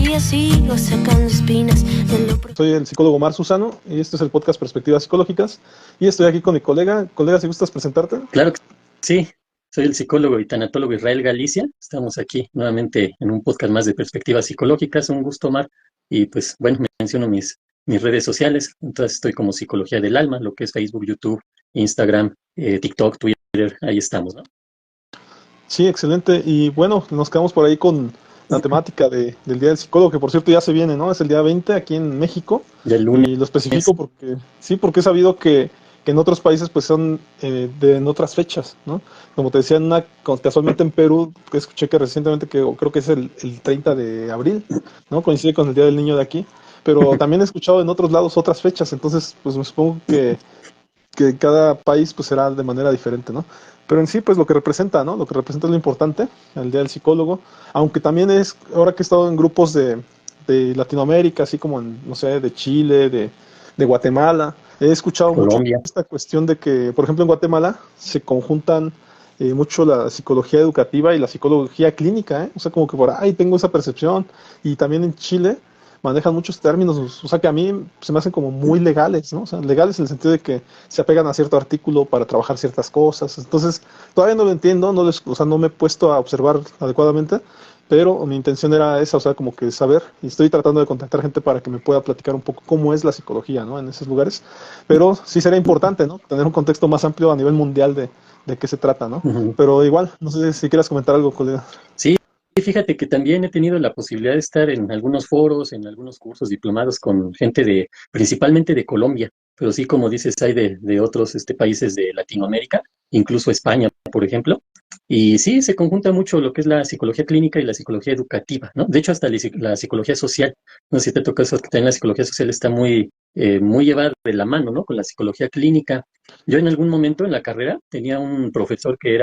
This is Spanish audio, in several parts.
todavía sigo sacando espinas de lo Soy el psicólogo Omar Susano y este es el podcast Perspectivas Psicológicas y estoy aquí con mi colega. Colega, si gustas presentarte. Claro que sí, soy el psicólogo y tanatólogo Israel Galicia. Estamos aquí nuevamente en un podcast más de perspectivas psicológicas. Un gusto, Omar. Y pues bueno, menciono mis redes sociales. Entonces estoy como Psicología del Alma, lo que es Facebook, YouTube, Instagram, TikTok, Twitter. Ahí estamos, ¿no? Sí, excelente. Y bueno, nos quedamos por ahí con la temática del Día del Psicólogo, que por cierto ya se viene, ¿no? Es el día 20 aquí en México. Ya el lunes. Y lo especifico porque, sí, porque he sabido que en otros países pues son en otras fechas, ¿no? Como te decía, casualmente en Perú, que escuché que recientemente, o creo que es el 30 de abril, ¿no? Coincide con el Día del Niño de aquí. Pero también he escuchado en otros lados otras fechas, entonces pues me supongo que cada país pues será de manera diferente, ¿no? Pero en sí, pues lo que representa, ¿no? Lo que representa es lo importante, el Día del Psicólogo, aunque también es, ahora que he estado en grupos de Latinoamérica, así como en, no sé, de Chile, de Guatemala, he escuchado mucho Colombia. esta cuestión de que, por ejemplo, en Guatemala se conjuntan mucho la psicología educativa y la psicología clínica, ¿eh? O sea, como que por ahí tengo esa percepción, y también en Chile manejan muchos términos, o sea, que a mí se me hacen como muy legales, ¿no? O sea, legales en el sentido de que se apegan a cierto artículo para trabajar ciertas cosas. Entonces, todavía no lo entiendo, o sea, no me he puesto a observar adecuadamente, pero mi intención era esa, o sea, como que saber, y estoy tratando de contactar gente para que me pueda platicar un poco cómo es la psicología, ¿no? En esos lugares, pero sí sería importante, ¿no? Tener un contexto más amplio a nivel mundial de qué se trata, ¿no? Ujú. Pero igual, no sé si quieras comentar algo, colega. Sí, fíjate que también he tenido la posibilidad de estar en algunos foros, en algunos cursos diplomados con gente principalmente de Colombia, pero sí, como dices, hay de otros países de Latinoamérica, incluso España, por ejemplo. Y sí, se conjunta mucho lo que es la psicología clínica y la psicología educativa, ¿no? De hecho, hasta la psicología social, no sé si te toca eso, que también la psicología social está muy llevada de la mano, ¿no? Con la psicología clínica. Yo en algún momento en la carrera tenía un profesor que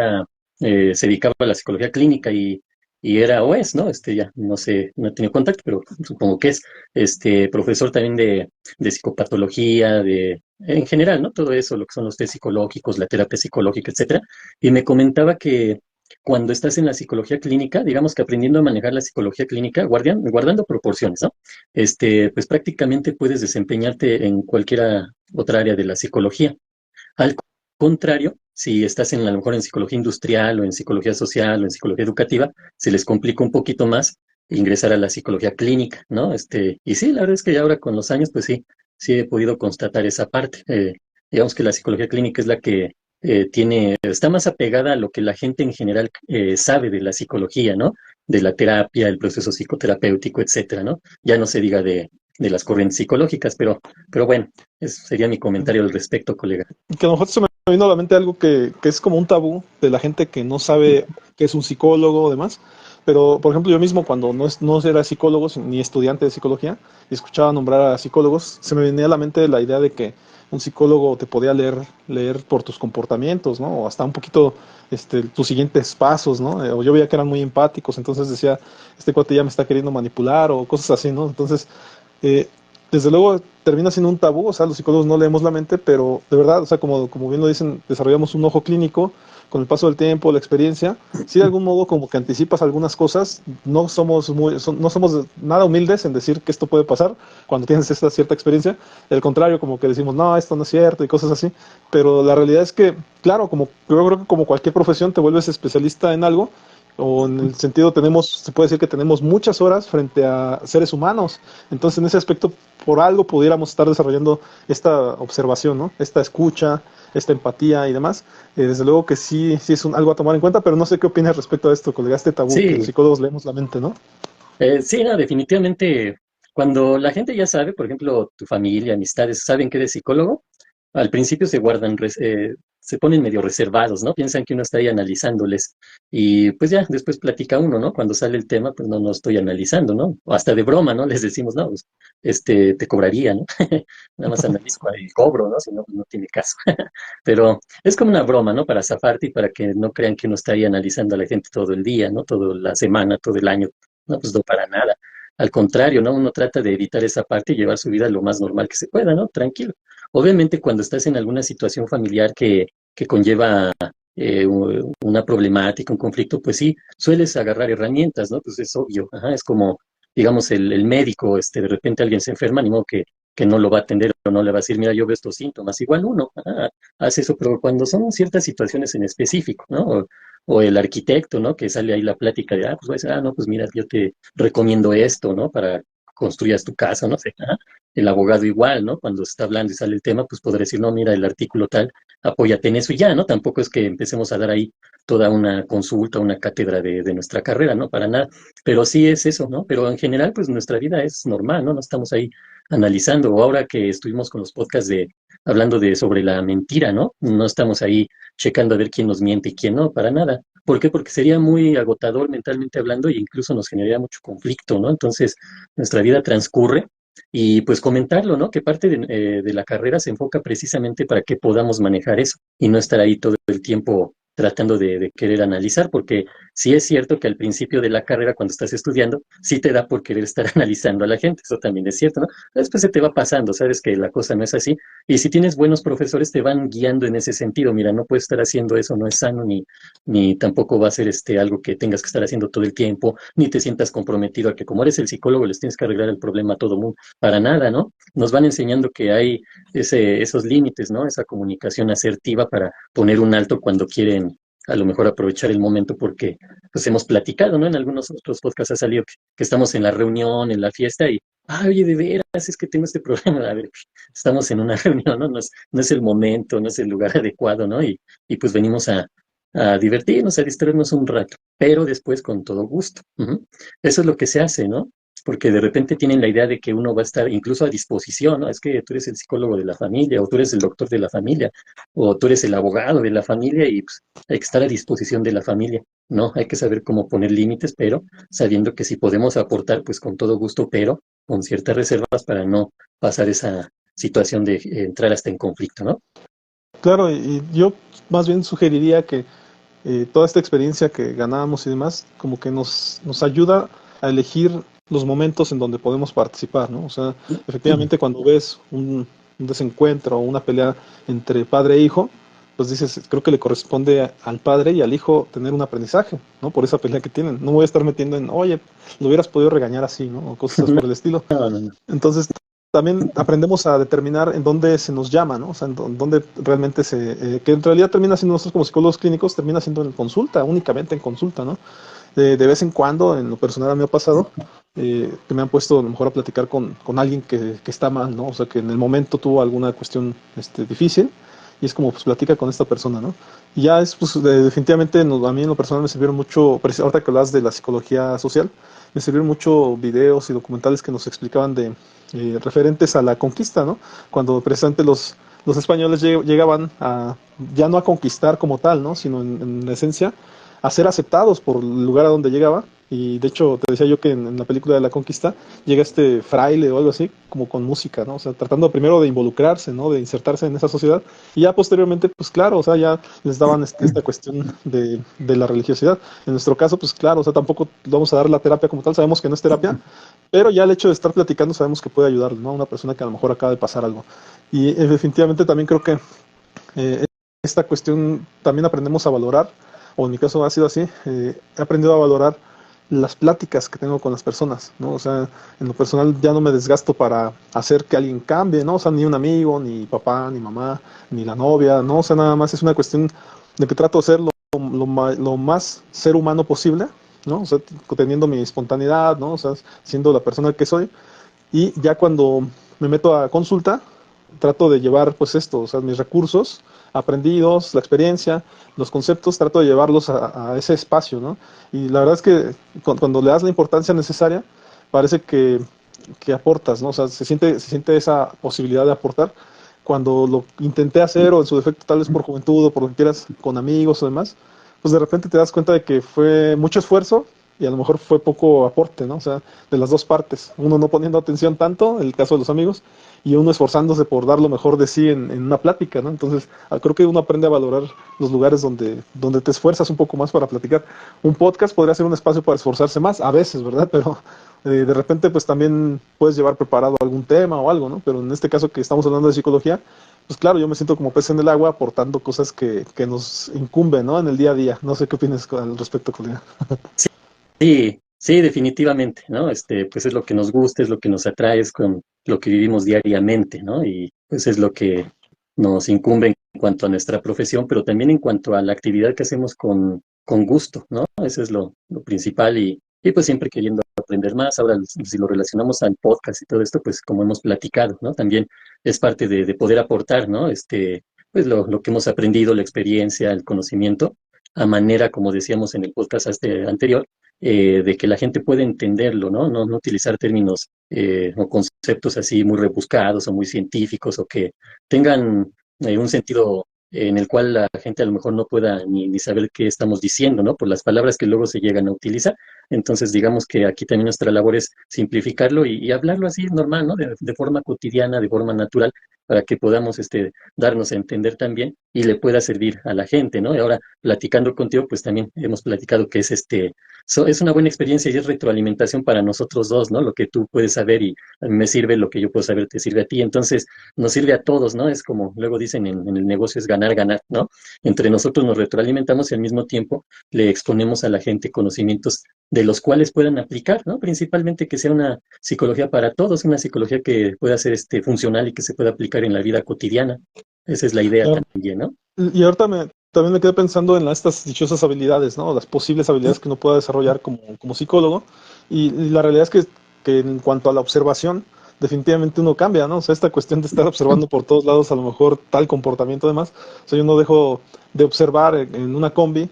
se dedicaba a la psicología clínica y era o es, ¿no? Ya no sé, no he tenido contacto, pero supongo que es profesor también de psicopatología, en general, ¿no? Todo eso, lo que son los test psicológicos, la terapia psicológica, etcétera. Y me comentaba que cuando estás en la psicología clínica, digamos que aprendiendo a manejar la psicología clínica, guardando proporciones, ¿no? Pues prácticamente puedes desempeñarte en cualquier otra área de la psicología. Al contrario, si estás a lo mejor en psicología industrial o en psicología social o en psicología educativa, se les complica un poquito más ingresar a la psicología clínica, ¿no? Y sí, la verdad es que ya ahora con los años, pues sí he podido constatar esa parte. Digamos que la psicología clínica es la que está más apegada a lo que la gente en general sabe de la psicología, ¿no? De la terapia, el proceso psicoterapéutico, etcétera, ¿no? Ya no se diga de las corrientes psicológicas, pero bueno, ese sería mi comentario al respecto, colega. Que a lo mejor se me vino a la mente algo que es como un tabú de la gente que no sabe qué es un psicólogo o demás. Pero, por ejemplo, yo mismo cuando no era psicólogo ni estudiante de psicología y escuchaba nombrar a psicólogos, se me venía a la mente la idea de que un psicólogo te podía leer por tus comportamientos, ¿no? O hasta un poquito tus siguientes pasos, ¿no? O yo veía que eran muy empáticos, entonces decía, este cuate ya me está queriendo manipular o cosas así, ¿no? Entonces, eh, desde luego termina siendo un tabú, o sea, los psicólogos no leemos la mente, pero de verdad, o sea, como bien lo dicen, desarrollamos un ojo clínico con el paso del tiempo, la experiencia, si de algún modo como que anticipas algunas cosas, no somos nada humildes en decir que esto puede pasar cuando tienes esta cierta experiencia, al contrario, como que decimos, no, esto no es cierto y cosas así, pero la realidad es que, claro, yo creo que como cualquier profesión te vuelves especialista en algo, o en el sentido se puede decir que tenemos muchas horas frente a seres humanos, entonces en ese aspecto por algo pudiéramos estar desarrollando esta observación, ¿no? Esta escucha, esta empatía y demás. Desde luego que sí es algo a tomar en cuenta, pero no sé qué opinas respecto a esto, colega, este tabú que los Sí, psicólogos leemos la mente, ¿no? sí, no, definitivamente, cuando la gente ya sabe, por ejemplo, tu familia, amistades, saben que eres psicólogo, al principio se ponen medio reservados, ¿no? Piensan que uno está ahí analizándoles y pues ya, después platica uno, ¿no? Cuando sale el tema, pues no estoy analizando, ¿no? O hasta de broma, ¿no? Les decimos, no, pues, te cobraría, ¿no? Nada más analizo y cobro, ¿no? Si no, pues no tiene caso. Pero es como una broma, ¿no? Para zafarte y para que no crean que uno está ahí analizando a la gente todo el día, ¿no? Toda la semana, todo el año. No, pues no para nada. Al contrario, ¿no? Uno trata de evitar esa parte y llevar su vida lo más normal que se pueda, ¿no? Tranquilo. Obviamente, cuando estás en alguna situación familiar que conlleva una problemática, un conflicto, pues sí, sueles agarrar herramientas, ¿no? Pues es obvio. Ajá, es como digamos, el médico, de repente alguien se enferma, ni modo que no lo va a atender o no le va a decir, mira, yo veo estos síntomas. Igual uno hace eso, pero cuando son ciertas situaciones en específico, ¿no? O el arquitecto, ¿no? Que sale ahí la plática de, pues va a decir, no, pues mira, yo te recomiendo esto, ¿no? Para construyas tu casa, no sé. El abogado igual, ¿no? Cuando está hablando y sale el tema, pues podrá decir, no, mira, el artículo tal, apóyate en eso y ya, ¿no? Tampoco es que empecemos a dar ahí toda una consulta, una cátedra de nuestra carrera, ¿no? Para nada. Pero sí es eso, ¿no? Pero en general, pues nuestra vida es normal, ¿no? No estamos ahí analizando. O ahora que estuvimos con los podcasts hablando sobre la mentira, ¿no? No estamos ahí checando a ver quién nos miente y quién no, para nada. ¿Por qué? Porque sería muy agotador mentalmente hablando e incluso nos generaría mucho conflicto, ¿no? Entonces, nuestra vida transcurre y pues comentarlo, ¿no? Que parte de la carrera se enfoca precisamente para que podamos manejar eso y no estar ahí todo el tiempo tratando de querer analizar, porque sí es cierto que al principio de la carrera, cuando estás estudiando, sí te da por querer estar analizando a la gente, eso también es cierto, ¿no? Después se te va pasando, sabes que la cosa no es así, y si tienes buenos profesores te van guiando en ese sentido, mira, no puedes estar haciendo eso, no es sano, ni tampoco va a ser algo que tengas que estar haciendo todo el tiempo, ni te sientas comprometido a que como eres el psicólogo les tienes que arreglar el problema a todo mundo, para nada, ¿no? Nos van enseñando que hay esos límites, ¿no? Esa comunicación asertiva para poner un alto cuando quieren a lo mejor aprovechar el momento porque pues hemos platicado, ¿no? En algunos otros podcasts ha salido que estamos en la reunión, en la fiesta y, oye, de veras, es que tengo este problema, a ver, estamos en una reunión, ¿no? No es el momento, no es el lugar adecuado, ¿no? Y pues venimos a divertirnos, a distraernos un rato, pero después con todo gusto. Ujú. Eso es lo que se hace, ¿no? Porque de repente tienen la idea de que uno va a estar incluso a disposición, ¿no? Es que tú eres el psicólogo de la familia, o tú eres el doctor de la familia, o tú eres el abogado de la familia y pues hay que estar a disposición de la familia, ¿no? Hay que saber cómo poner límites, pero sabiendo que si podemos aportar, pues con todo gusto, pero con ciertas reservas para no pasar esa situación de entrar hasta en conflicto, ¿no? Claro, y yo más bien sugeriría que toda esta experiencia que ganamos y demás, como que nos ayuda a elegir los momentos en donde podemos participar, ¿no? O sea, efectivamente cuando ves un desencuentro o una pelea entre padre e hijo, pues dices, creo que le corresponde al padre y al hijo tener un aprendizaje, ¿no? Por esa pelea que tienen. No me voy a estar metiendo en, oye, lo hubieras podido regañar así, ¿no? O cosas por el estilo. No, no, no. Entonces, también aprendemos a determinar en dónde se nos llama, ¿no? O sea, en dónde realmente que en realidad termina siendo nosotros como psicólogos clínicos, termina siendo en consulta, únicamente en consulta, ¿no? De vez en cuando, en lo personal a mí me ha pasado, que me han puesto a lo mejor a platicar con alguien que está mal, ¿no? O sea, que en el momento tuvo alguna cuestión difícil y es como, pues platica con esta persona, ¿no? Y ya es, pues definitivamente a mí en lo personal me sirvieron mucho, ahorita que hablas de la psicología social, me sirvieron mucho videos y documentales que nos explicaban de referentes a la conquista, ¿no? Cuando precisamente los españoles llegaban ya no a conquistar como tal, ¿no? Sino en esencia a ser aceptados por el lugar a donde llegaba. Y de hecho, te decía yo que en la película de la conquista llega este fraile o algo así, como con música, ¿no? O sea, tratando primero de involucrarse, ¿no? De insertarse en esa sociedad. Y ya posteriormente, pues claro, o sea, ya les daban esta cuestión de la religiosidad. En nuestro caso, pues claro, o sea, tampoco vamos a dar la terapia como tal, sabemos que no es terapia, pero ya el hecho de estar platicando sabemos que puede ayudarle, ¿no? A una persona que a lo mejor acaba de pasar algo. Y definitivamente también creo que esta cuestión también aprendemos a valorar, o en mi caso ha sido así, he aprendido a valorar las pláticas que tengo con las personas, ¿no? O sea, en lo personal ya no me desgasto para hacer que alguien cambie, ¿no? O sea, ni un amigo, ni papá, ni mamá, ni la novia, ¿no? O sea, nada más es una cuestión de que trato de ser lo más ser humano posible, ¿no? O sea, teniendo mi espontaneidad, ¿no? O sea, siendo la persona que soy. Y ya cuando me meto a consulta, trato de llevar pues esto, o sea, mis recursos aprendidos, la experiencia, los conceptos, trato de llevarlos a ese espacio, ¿no? Y la verdad es que cuando le das la importancia necesaria, parece que aportas, ¿no? O sea, se siente esa posibilidad de aportar. Cuando lo intenté hacer, o en su defecto tal vez por juventud, o por lo que quieras, con amigos o demás, pues de repente te das cuenta de que fue mucho esfuerzo y a lo mejor fue poco aporte, ¿no? O sea, de las dos partes. Uno no poniendo atención tanto, en el caso de los amigos, y uno esforzándose por dar lo mejor de sí en una plática, ¿no? Entonces, creo que uno aprende a valorar los lugares donde te esfuerzas un poco más para platicar. Un podcast podría ser un espacio para esforzarse más, a veces, ¿verdad? Pero de repente, pues también puedes llevar preparado algún tema o algo, ¿no? Pero en este caso que estamos hablando de psicología, pues claro, yo me siento como pez en el agua aportando cosas que nos incumben, ¿no? En el día a día. No sé qué opinas al respecto, Colina. Sí, Sí, definitivamente, ¿no? Pues es lo que nos gusta, es lo que nos atrae, es con lo que vivimos diariamente, ¿no? Y pues es lo que nos incumbe en cuanto a nuestra profesión, pero también en cuanto a la actividad que hacemos con gusto, ¿no? Eso es lo principal y pues siempre queriendo aprender más. Ahora, si lo relacionamos al podcast y todo esto, pues como hemos platicado, ¿no? También es parte de poder aportar, ¿no? Pues lo que hemos aprendido, la experiencia, el conocimiento, a manera, como decíamos en el podcast anterior, de que la gente puede entenderlo, ¿no? No utilizar términos o conceptos así muy rebuscados o muy científicos o que tengan un sentido en el cual la gente a lo mejor no pueda ni saber qué estamos diciendo, ¿no? Por las palabras que luego se llegan a utilizar. Entonces, digamos que aquí también nuestra labor es simplificarlo y hablarlo así normal, ¿no? De forma cotidiana, de forma natural, para que podamos darnos a entender también y le pueda servir a la gente, ¿no? Y ahora, platicando contigo, pues también hemos platicado que es es una buena experiencia y es retroalimentación para nosotros dos, ¿no? Lo que tú puedes saber y a mí me sirve, lo que yo puedo saber te sirve a ti. Entonces, nos sirve a todos, ¿no? Es como luego dicen en el negocio es ganar, ganar, ¿no? Entre nosotros nos retroalimentamos y al mismo tiempo le exponemos a la gente conocimientos de los cuales puedan aplicar, ¿no? Principalmente que sea una psicología para todos, una psicología que pueda ser funcional y que se pueda aplicar en la vida cotidiana. Esa es la idea Claro. también, ¿no? Y ahorita también me quedé pensando en estas dichosas habilidades, ¿no? Las posibles habilidades que uno pueda desarrollar como psicólogo. Y la realidad es que en cuanto a la observación, definitivamente uno cambia, ¿no? O sea, esta cuestión de estar observando por todos lados a lo mejor tal comportamiento demás. O sea, yo no dejo de observar en una combi,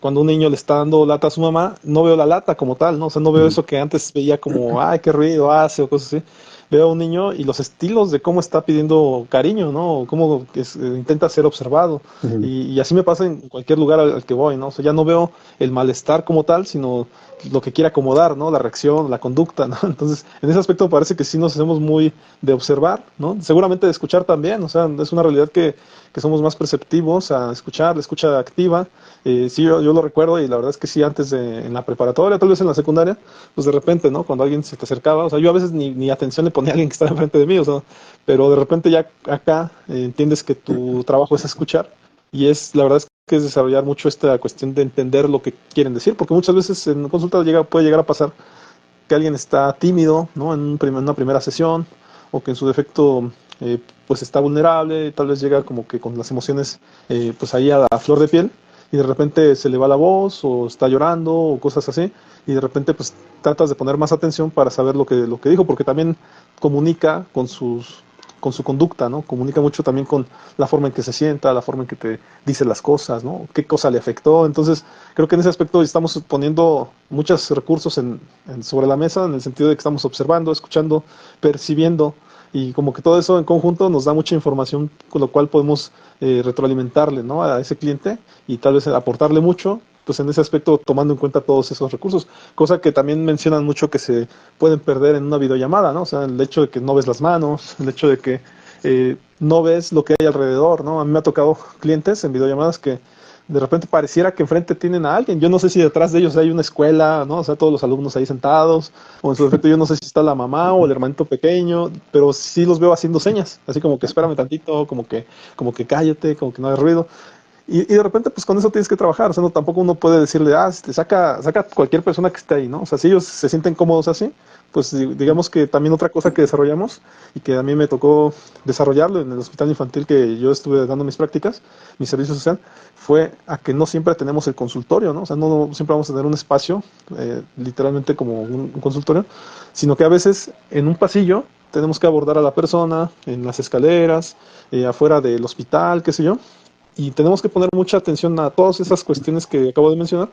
cuando un niño le está dando lata a su mamá, no veo la lata como tal, ¿no? O sea, no veo eso que antes veía como, ay, qué ruido hace o cosas así. Veo a un niño y los estilos de cómo está pidiendo cariño, ¿no? Cómo intenta ser observado. Ujú. Y así me pasa en cualquier lugar al que voy, ¿no? O sea, ya no veo el malestar como tal, sino lo que quiere acomodar, ¿no? La reacción, la conducta, ¿no? Entonces, en ese aspecto parece que sí nos hacemos muy de observar, ¿no? Seguramente de escuchar también, o sea, es una realidad que somos más perceptivos a escuchar, la escucha activa. Sí, yo lo recuerdo y la verdad es que sí, antes en la preparatoria, tal vez en la secundaria, pues de repente, ¿no? Cuando alguien se te acercaba, o sea, yo a veces ni atención le ponía a alguien que estaba enfrente de mí, o sea, pero de repente ya acá entiendes que tu trabajo es escuchar y la verdad es que es desarrollar mucho esta cuestión de entender lo que quieren decir, porque muchas veces en consulta puede llegar a pasar que alguien está tímido, ¿no? En una primera sesión o que en su defecto pues está vulnerable, tal vez llega como que con las emociones pues ahí a la flor de piel y de repente se le va la voz o está llorando o cosas así y de repente pues tratas de poner más atención para saber lo que dijo porque también comunica con su conducta, ¿no? Comunica mucho también con la forma en que se sienta, la forma en que te dice las cosas, ¿no? Qué cosa le afectó. Entonces, creo que en ese aspecto estamos poniendo muchos recursos sobre la mesa, en el sentido de que estamos observando, escuchando, percibiendo, y como que todo eso en conjunto nos da mucha información con lo cual podemos retroalimentarle, ¿no? A ese cliente y tal vez aportarle mucho, pues en ese aspecto tomando en cuenta todos esos recursos, cosa que también mencionan mucho que se pueden perder en una videollamada, ¿no? O sea, el hecho de que no ves las manos, el hecho de que no ves lo que hay alrededor, ¿no? A mí me ha tocado clientes en videollamadas que de repente pareciera que enfrente tienen a alguien. Yo no sé si detrás de ellos hay una escuela, ¿no? O sea, todos los alumnos ahí sentados, o en su defecto yo no sé si está la mamá o el hermanito pequeño, pero sí los veo haciendo señas, así como que espérame tantito, como que cállate, como que no hay ruido. Y de repente, pues con eso tienes que trabajar. O sea, no, tampoco uno puede decirle, saca cualquier persona que esté ahí, ¿no? O sea, si ellos se sienten cómodos así, pues digamos que también otra cosa que desarrollamos y que a mí me tocó desarrollarlo en el hospital infantil que yo estuve dando mis prácticas, mi servicio social, fue a que no siempre tenemos el consultorio, ¿no? O sea, no siempre vamos a tener un espacio, literalmente como un consultorio, sino que a veces en un pasillo tenemos que abordar a la persona, en las escaleras, afuera del hospital, qué sé yo, y tenemos que poner mucha atención a todas esas cuestiones que acabo de mencionar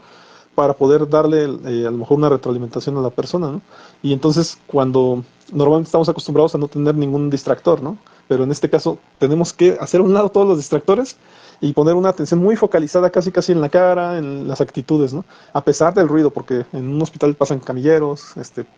para poder darle a lo mejor una retroalimentación a la persona, ¿no? Y entonces cuando normalmente estamos acostumbrados a no tener ningún distractor, ¿no? Pero en este caso tenemos que hacer a un lado todos los distractores y poner una atención muy focalizada casi casi en la cara, en las actitudes, ¿no? A pesar del ruido, porque en un hospital pasan camilleros,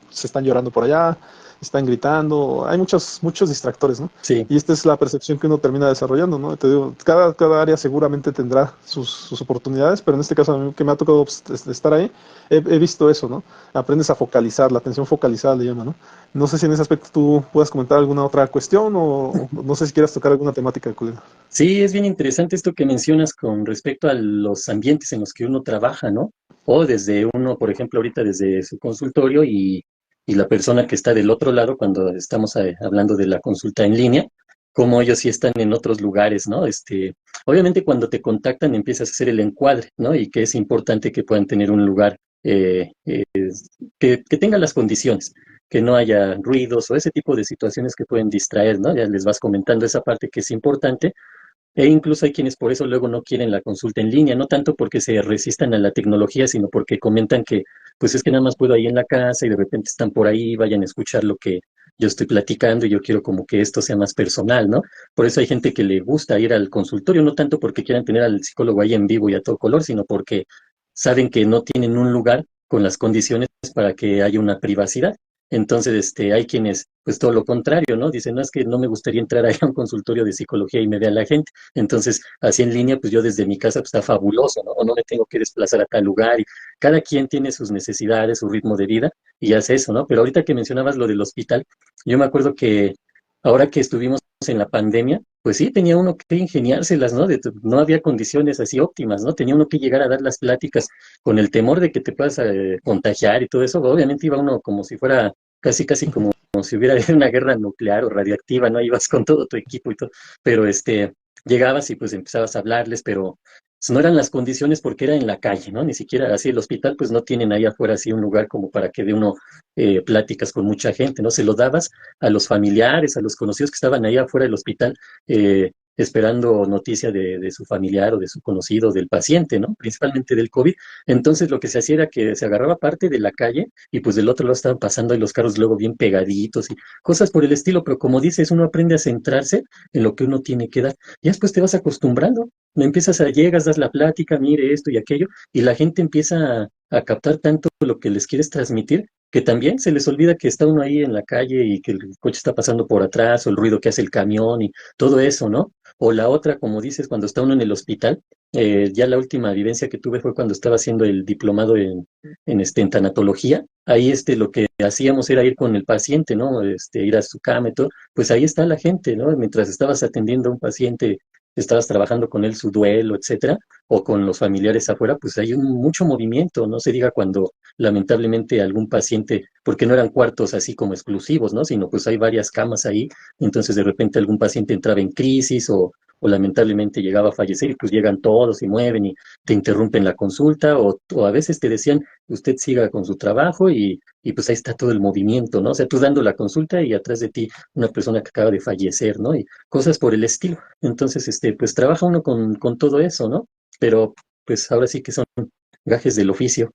se están llorando por allá, están gritando, hay muchos distractores, ¿no? Sí. Y esta es la percepción que uno termina desarrollando, ¿no? Te digo, cada área seguramente tendrá sus oportunidades, pero en este caso a mí que me ha tocado estar ahí, he visto eso, ¿no? Aprendes a focalizar, la atención focalizada le llama, ¿no? No sé si en ese aspecto tú puedas comentar alguna otra cuestión o no sé si quieras tocar alguna temática, colega. Sí, es bien interesante esto que mencionas con respecto a los ambientes en los que uno trabaja, ¿no? o desde uno, por ejemplo, ahorita desde su consultorio y la persona que está del otro lado cuando estamos hablando de la consulta en línea, como ellos sí están en otros lugares, ¿no? Obviamente cuando te contactan empiezas a hacer el encuadre, ¿no? Y que es importante que puedan tener un lugar que tenga las condiciones, que no haya ruidos o ese tipo de situaciones que pueden distraer, ¿no? Ya les vas comentando esa parte que es importante e incluso hay quienes por eso luego no quieren la consulta en línea, no tanto porque se resistan a la tecnología, sino porque comentan que, pues es que nada más puedo ahí en la casa y de repente están por ahí, vayan a escuchar lo que yo estoy platicando y yo quiero como que esto sea más personal, ¿no? Por eso hay gente que le gusta ir al consultorio, no tanto porque quieran tener al psicólogo ahí en vivo y a todo color, sino porque saben que no tienen un lugar con las condiciones para que haya una privacidad. Entonces, hay quienes, pues todo lo contrario, ¿no? Dicen, no, es que no me gustaría entrar ahí a un consultorio de psicología y me vea la gente. Entonces, así en línea, pues yo desde mi casa, pues está fabuloso, ¿no? O no me tengo que desplazar a tal lugar. Y cada quien tiene sus necesidades, su ritmo de vida y hace eso, ¿no? Pero ahorita que mencionabas lo del hospital, yo me acuerdo que ahora que estuvimos en la pandemia, pues sí, tenía uno que ingeniárselas, ¿no? No había condiciones así óptimas, ¿no? Tenía uno que llegar a dar las pláticas con el temor de que te puedas contagiar y todo eso. Obviamente iba uno como si fuera casi, casi como si hubiera habido una guerra nuclear o radioactiva, ¿no? Ibas con todo tu equipo y todo, pero llegabas y pues empezabas a hablarles, pero pues, no eran las condiciones porque era en la calle, ¿no? Ni siquiera así el hospital, pues no tienen ahí afuera así un lugar como para que dé uno pláticas con mucha gente, ¿no? Se lo dabas a los familiares, a los conocidos que estaban ahí afuera del hospital, esperando noticia de su familiar o de su conocido, del paciente, ¿no? Principalmente del COVID. Entonces lo que se hacía era que se agarraba parte de la calle y pues del otro lado estaban pasando ahí los carros luego bien pegaditos y cosas por el estilo, pero como dices, uno aprende a centrarse en lo que uno tiene que dar. Y después te vas acostumbrando, llegas, das la plática, mire esto y aquello, y la gente empieza a captar tanto lo que les quieres transmitir que también se les olvida que está uno ahí en la calle y que el coche está pasando por atrás o el ruido que hace el camión y todo eso, ¿no? O la otra, como dices, cuando está uno en el hospital, ya la última vivencia que tuve fue cuando estaba haciendo el diplomado en tanatología. Ahí lo que hacíamos era ir con el paciente, ¿no? Ir a su cama y todo. Pues ahí está la gente, ¿no? Mientras estabas atendiendo a un paciente, estabas trabajando con él su duelo, etcétera, o con los familiares afuera, pues hay mucho movimiento, no se diga cuando lamentablemente algún paciente, porque no eran cuartos así como exclusivos, ¿no? Sino pues hay varias camas ahí, entonces de repente algún paciente entraba en crisis o lamentablemente llegaba a fallecer y pues llegan todos y mueven y te interrumpen la consulta o a veces te decían, usted siga con su trabajo y pues ahí está todo el movimiento, ¿no? O sea, tú dando la consulta y atrás de ti una persona que acaba de fallecer, ¿no? Y cosas por el estilo. Entonces, pues trabaja uno con todo eso, ¿no? Pero pues ahora sí que son gajes del oficio.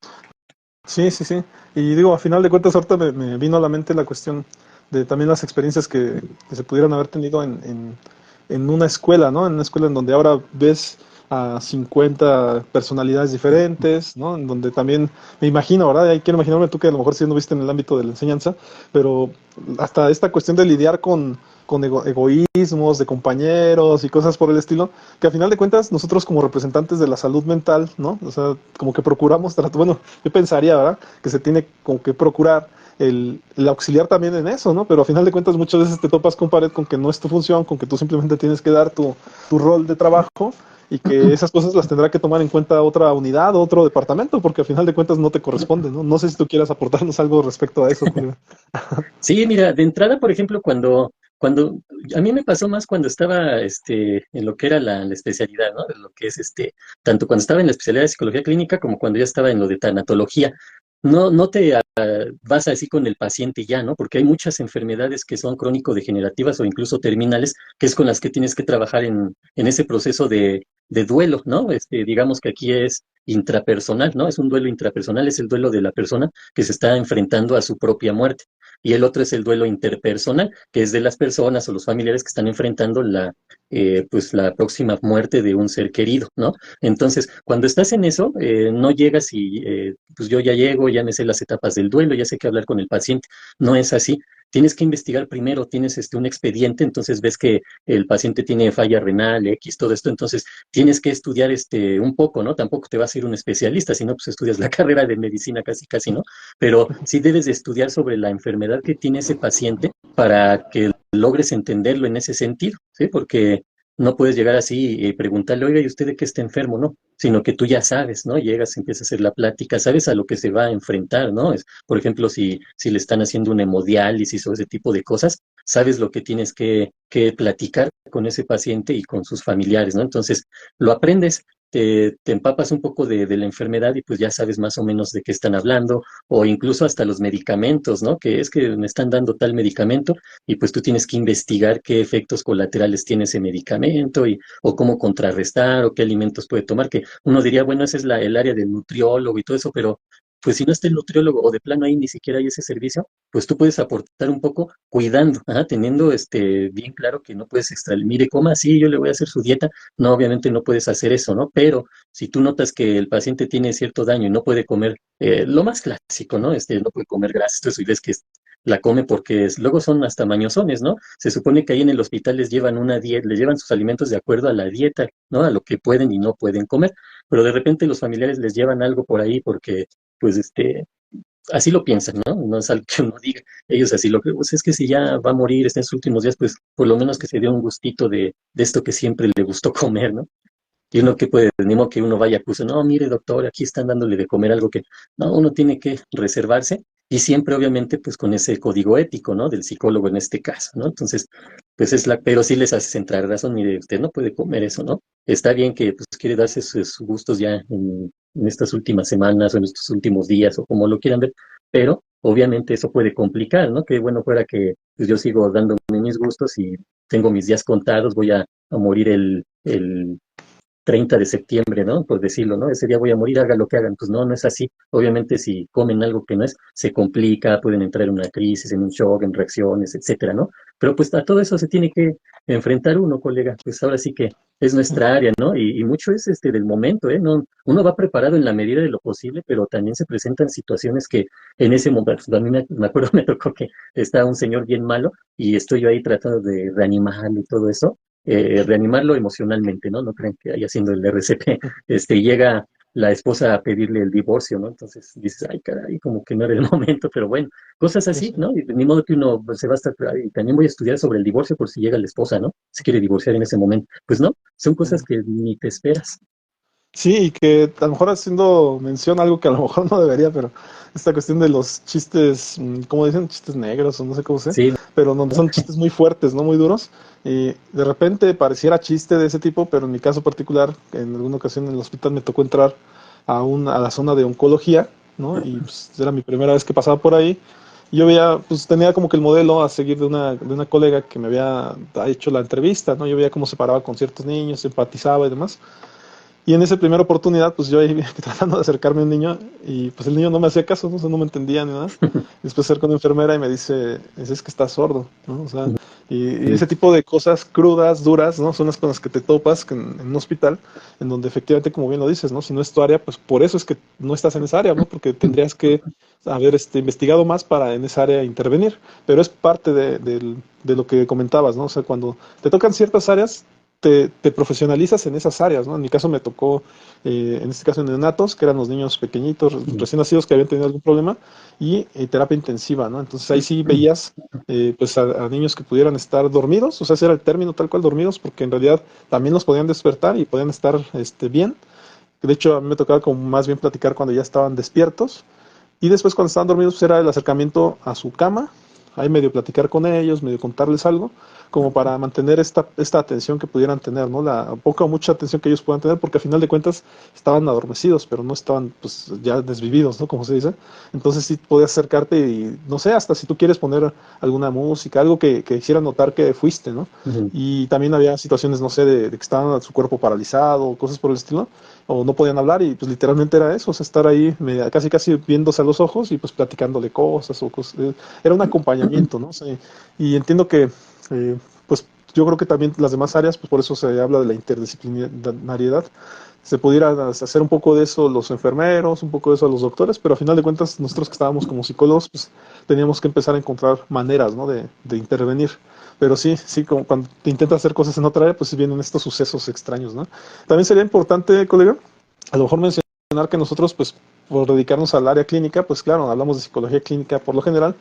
Sí, sí, sí. Y digo, a final de cuentas, ahorita me vino a la mente la cuestión de también las experiencias que se pudieran haber tenido en una escuela, ¿no? En una escuela en donde ahora ves a 50 personalidades diferentes, ¿no? En donde también me imagino, ¿verdad? Ahí quiero imaginarme tú que a lo mejor sí no viste en el ámbito de la enseñanza, pero hasta esta cuestión de lidiar con egoísmos de compañeros y cosas por el estilo, que a final de cuentas nosotros como representantes de la salud mental, ¿no? O sea, como que procuramos, bueno, yo pensaría, ¿verdad? Que se tiene como que procurar el auxiliar también en eso, ¿no? Pero a final de cuentas muchas veces te topas con pared con que no es tu función, con que tú simplemente tienes que dar tu rol de trabajo y que esas cosas las tendrá que tomar en cuenta otra unidad, otro departamento, porque a final de cuentas no te corresponde, ¿no? No sé si tú quieras aportarnos algo respecto a eso, Julio. Sí, mira, de entrada, por ejemplo, cuando a mí me pasó más cuando estaba en lo que era la especialidad, ¿no? De lo que es tanto cuando estaba en la especialidad de psicología clínica como cuando ya estaba en lo de tanatología. No te vas así con el paciente ya, ¿no? Porque hay muchas enfermedades que son crónico-degenerativas o incluso terminales, que es con las que tienes que trabajar en ese proceso de duelo, ¿no? Digamos que aquí es intrapersonal, ¿no? Es un duelo intrapersonal, es el duelo de la persona que se está enfrentando a su propia muerte. Y el otro es el duelo interpersonal, que es de las personas o los familiares que están enfrentando pues la próxima muerte de un ser querido, ¿no? Entonces, cuando estás en eso, no llegas y pues yo ya llego, ya me sé las etapas del duelo, ya sé qué hablar con el paciente. No es así. Tienes que investigar primero, tienes un expediente, entonces ves que el paciente tiene falla renal, X, todo esto, entonces tienes que estudiar un poco, ¿no? Tampoco te vas a ir un especialista, sino pues estudias la carrera de medicina casi, casi, ¿no? Pero sí debes de estudiar sobre la enfermedad que tiene ese paciente para que logres entenderlo en ese sentido, ¿sí? Porque no puedes llegar así y preguntarle, oiga, ¿y usted de qué está enfermo? No, sino que tú ya sabes, ¿no? Llegas, empiezas a hacer la plática, sabes a lo que se va a enfrentar, ¿no? Por ejemplo, si le están haciendo un hemodiálisis o ese tipo de cosas, sabes lo que tienes que platicar con ese paciente y con sus familiares, ¿no? Entonces, lo aprendes. Te empapas un poco de la enfermedad y pues ya sabes más o menos de qué están hablando, o incluso hasta los medicamentos, ¿no? Que es que me están dando tal medicamento y pues tú tienes que investigar qué efectos colaterales tiene ese medicamento o cómo contrarrestar o qué alimentos puede tomar, que uno diría, bueno, ese es el área del nutriólogo y todo eso, pero pues si no está el nutriólogo o de plano ahí ni siquiera hay ese servicio, pues tú puedes aportar un poco cuidando, ajá, teniendo bien claro que no puedes extraer, mire, coma así, yo le voy a hacer su dieta, no, obviamente no puedes hacer eso, ¿no? Pero si tú notas que el paciente tiene cierto daño y no puede comer, lo más clásico, ¿no? No puede comer grasas, todo eso, y ves que la come porque luego son hasta mañosones, ¿no? Se supone que ahí en el hospital les llevan una dieta, les llevan sus alimentos de acuerdo a la dieta, ¿no? A lo que pueden y no pueden comer, pero de repente los familiares les llevan algo por ahí porque, pues, así lo piensan, ¿no? No es algo que uno diga, ellos así lo creen, pues es que si ya va a morir, está en sus últimos días, pues por lo menos que se dé un gustito de esto que siempre le gustó comer, ¿no? Y uno que puede, ni modo que uno vaya, pues, no, mire, doctor, aquí están dándole de comer algo que, no, uno tiene que reservarse y siempre, obviamente, pues con ese código ético, ¿no? Del psicólogo en este caso, ¿no? Entonces, pues pero sí les hace entrar razón, mire, usted no puede comer eso, ¿no? Está bien que, pues, quiere darse sus gustos ya en estas últimas semanas o en estos últimos días o como lo quieran ver, pero obviamente eso puede complicar, ¿no? Que bueno fuera que pues, yo sigo dándome mis gustos y tengo mis días contados, voy a morir el 30 de septiembre, ¿no? Por decirlo, ¿no? Ese día voy a morir, haga lo que hagan. Pues no, no es así. Obviamente, si comen algo que no es, se complica, pueden entrar en una crisis, en un shock, en reacciones, etcétera, ¿no? Pero pues a todo eso se tiene que enfrentar uno, colega. Pues ahora sí que es nuestra área, ¿no? Y mucho es del momento, ¿eh? No, uno va preparado en la medida de lo posible, pero también se presentan situaciones que en ese momento, a mí me acuerdo, me tocó que estaba un señor bien malo y estoy yo ahí tratando de reanimarlo y todo eso reanimarlo emocionalmente, ¿no? No creen que haya siendo el RCP, llega la esposa a pedirle el divorcio, ¿no? Entonces dices, ay, caray, como que no era el momento, pero bueno, cosas Sí, así, sí. ¿no? Y ni modo que uno pues, se va a estar, y también voy a estudiar sobre el divorcio por si llega la esposa, ¿no? Se quiere divorciar en ese momento. Pues no, son cosas que ni te esperas. Sí, y que a lo mejor haciendo mención a algo que a lo mejor no debería, pero esta cuestión de los chistes, ¿cómo dicen? Chistes negros o no sé cómo sé, Sí, pero donde ¿no? son chistes muy fuertes, ¿no? Muy duros. Y de repente pareciera chiste de ese tipo, pero en mi caso particular, en alguna ocasión en el hospital me tocó entrar a la zona de oncología, ¿no? Y pues era mi primera vez que pasaba por ahí. Y yo veía, pues tenía como que el modelo a seguir de una colega que me había hecho la entrevista, ¿no? Yo veía cómo se paraba con ciertos niños, empatizaba y demás. Y en esa primera oportunidad, pues yo ahí tratando de acercarme a un niño y pues el niño no me hacía caso, ¿no? O sea, no me entendía ni nada. Después acerco a una enfermera y me dice, es que está sordo, ¿no? O sea, y ese tipo de cosas crudas, duras, ¿no? Son las con las que te topas en un hospital, en donde efectivamente, como bien lo dices, ¿no? Si no es tu área, pues por eso es que no estás en esa área, ¿no? Porque tendrías que haber investigado más para en esa área intervenir. Pero es parte de lo que comentabas, ¿no? O sea, cuando te tocan ciertas áreas, te profesionalizas en esas áreas, ¿no? En mi caso me tocó, en este caso en neonatos, que eran los niños pequeñitos, recién nacidos que habían tenido algún problema, y terapia intensiva, ¿no? Entonces ahí sí veías pues a niños que pudieran estar dormidos, o sea, ese era el término tal cual dormidos, porque en realidad también los podían despertar y podían estar bien. De hecho, a mí me tocaba como más bien platicar cuando ya estaban despiertos, y después cuando estaban dormidos pues era el acercamiento a su cama, ahí medio platicar con ellos, medio contarles algo, como para mantener esta atención que pudieran tener, ¿no? La poca o mucha atención que ellos puedan tener, porque al final de cuentas estaban adormecidos, pero no estaban pues ya desvividos, ¿no? Como se dice. Entonces sí podías acercarte y, no sé, hasta si tú quieres poner alguna música, algo que hiciera notar que fuiste, ¿no? Ujú. Y también había situaciones, no sé, de que estaban su cuerpo paralizado, cosas por el estilo, o no podían hablar y pues literalmente era eso, o sea, estar ahí casi casi viéndose a los ojos y pues platicándole cosas o cosas, era un acompañamiento, ¿no? O sea, y entiendo que pues yo creo que también las demás áreas, pues por eso se habla de la interdisciplinariedad, se pudiera hacer un poco de eso los enfermeros, un poco de eso a los doctores, pero a final de cuentas nosotros que estábamos como psicólogos, pues teníamos que empezar a encontrar maneras, ¿no? de intervenir. Pero sí, sí, como cuando te intentas hacer cosas en otra área, pues sí vienen estos sucesos extraños, ¿no? También sería importante, colega, a lo mejor mencionar que nosotros, pues, por dedicarnos al área clínica, pues claro, hablamos de psicología clínica por lo general,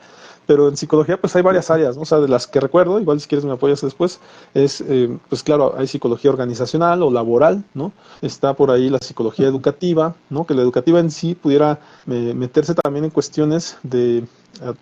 pero en psicología pues hay varias áreas, ¿no? O sea, de las que recuerdo, igual si quieres me apoyas después, es, pues claro, hay psicología organizacional o laboral, ¿no? Está por ahí la psicología educativa, ¿no? Que la educativa en sí pudiera meterse también en cuestiones de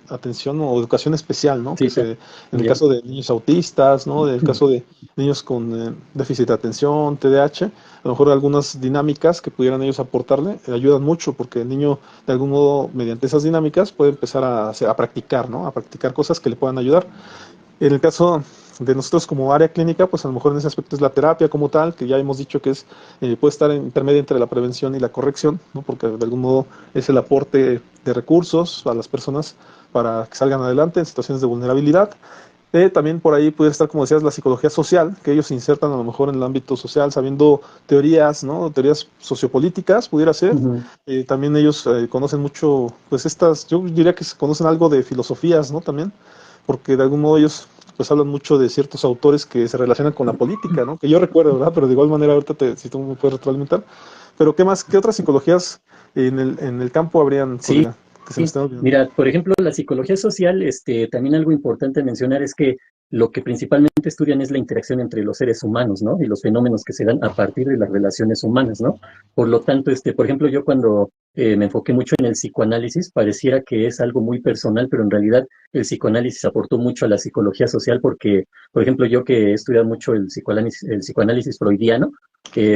atención o educación especial, ¿no? Sí, En el ya. caso de niños autistas, ¿no? En el caso de niños con déficit de atención, TDAH, a lo mejor algunas dinámicas que pudieran ellos aportarle ayudan mucho porque el niño de algún modo mediante esas dinámicas puede empezar a practicar, ¿no? A practicar cosas que le puedan ayudar. En el caso de nosotros como área clínica, pues a lo mejor en ese aspecto es la terapia como tal, que ya hemos dicho que es puede estar en intermedio entre la prevención y la corrección, ¿no? Porque de algún modo es el aporte de recursos a las personas para que salgan adelante en situaciones de vulnerabilidad. También por ahí puede estar, como decías, la psicología social, que ellos se insertan a lo mejor en el ámbito social, sabiendo teorías, ¿no? Teorías sociopolíticas, pudiera ser. Ujú. También ellos conocen mucho, pues estas, yo diría que se conocen algo de filosofías, ¿no? También, porque de algún modo ellos pues hablan mucho de ciertos autores que se relacionan con la política, ¿no? Que yo recuerdo, ¿verdad? Pero de igual manera ahorita si tú me puedes retroalimentar. Pero ¿qué más, qué otras psicologías en el campo habrían, Sí, Corina, que se me están olvidando? mira, por ejemplo, la psicología social, también algo importante a mencionar es que lo que principalmente estudian es la interacción entre los seres humanos, ¿no? Y los fenómenos que se dan a partir de las relaciones humanas, ¿no? Por lo tanto, por ejemplo, yo cuando me enfoqué mucho en el psicoanálisis, pareciera que es algo muy personal, pero en realidad el psicoanálisis aportó mucho a la psicología social porque, por ejemplo, yo que he estudiado mucho el psicoanálisis freudiano,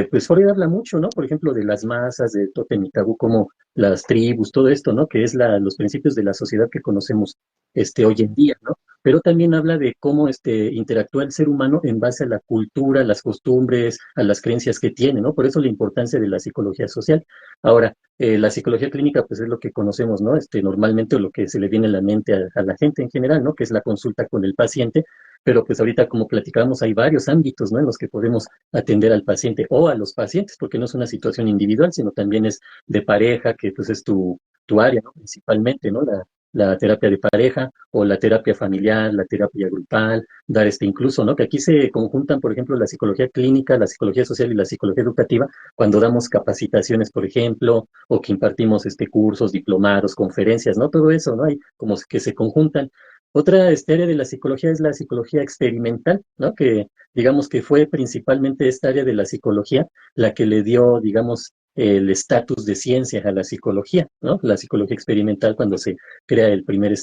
pues Freud habla mucho, ¿no? Por ejemplo, de las masas, de Totem y Tabú, como las tribus, todo esto, ¿no? Que es los principios de la sociedad que conocemos hoy en día, ¿no? Pero también habla de cómo interactúa el ser humano en base a la cultura, las costumbres, a las creencias que tiene, ¿no? Por eso la importancia de la psicología social. Ahora, la psicología clínica, pues es lo que conocemos, ¿no? Normalmente o lo que se le viene a la mente a la gente en general, ¿no? Que es la consulta con el paciente, pero pues ahorita como platicábamos hay varios ámbitos, ¿no? En los que podemos atender al paciente o a los pacientes, porque no es una situación individual, sino también es de pareja, que pues es tu área, ¿no? Principalmente, ¿no? La terapia de pareja o la terapia familiar, la terapia grupal, dar incluso, ¿no? Que aquí se conjuntan, por ejemplo, la psicología clínica, la psicología social y la psicología educativa cuando damos capacitaciones, por ejemplo, o que impartimos cursos, diplomados, conferencias, ¿no? Todo eso, ¿no? Hay como que se conjuntan. Otra área de la psicología es la psicología experimental, ¿no? Que digamos que fue principalmente esta área de la psicología la que le dio, digamos, el estatus de ciencia a la psicología, ¿no? La psicología experimental cuando se crea el primer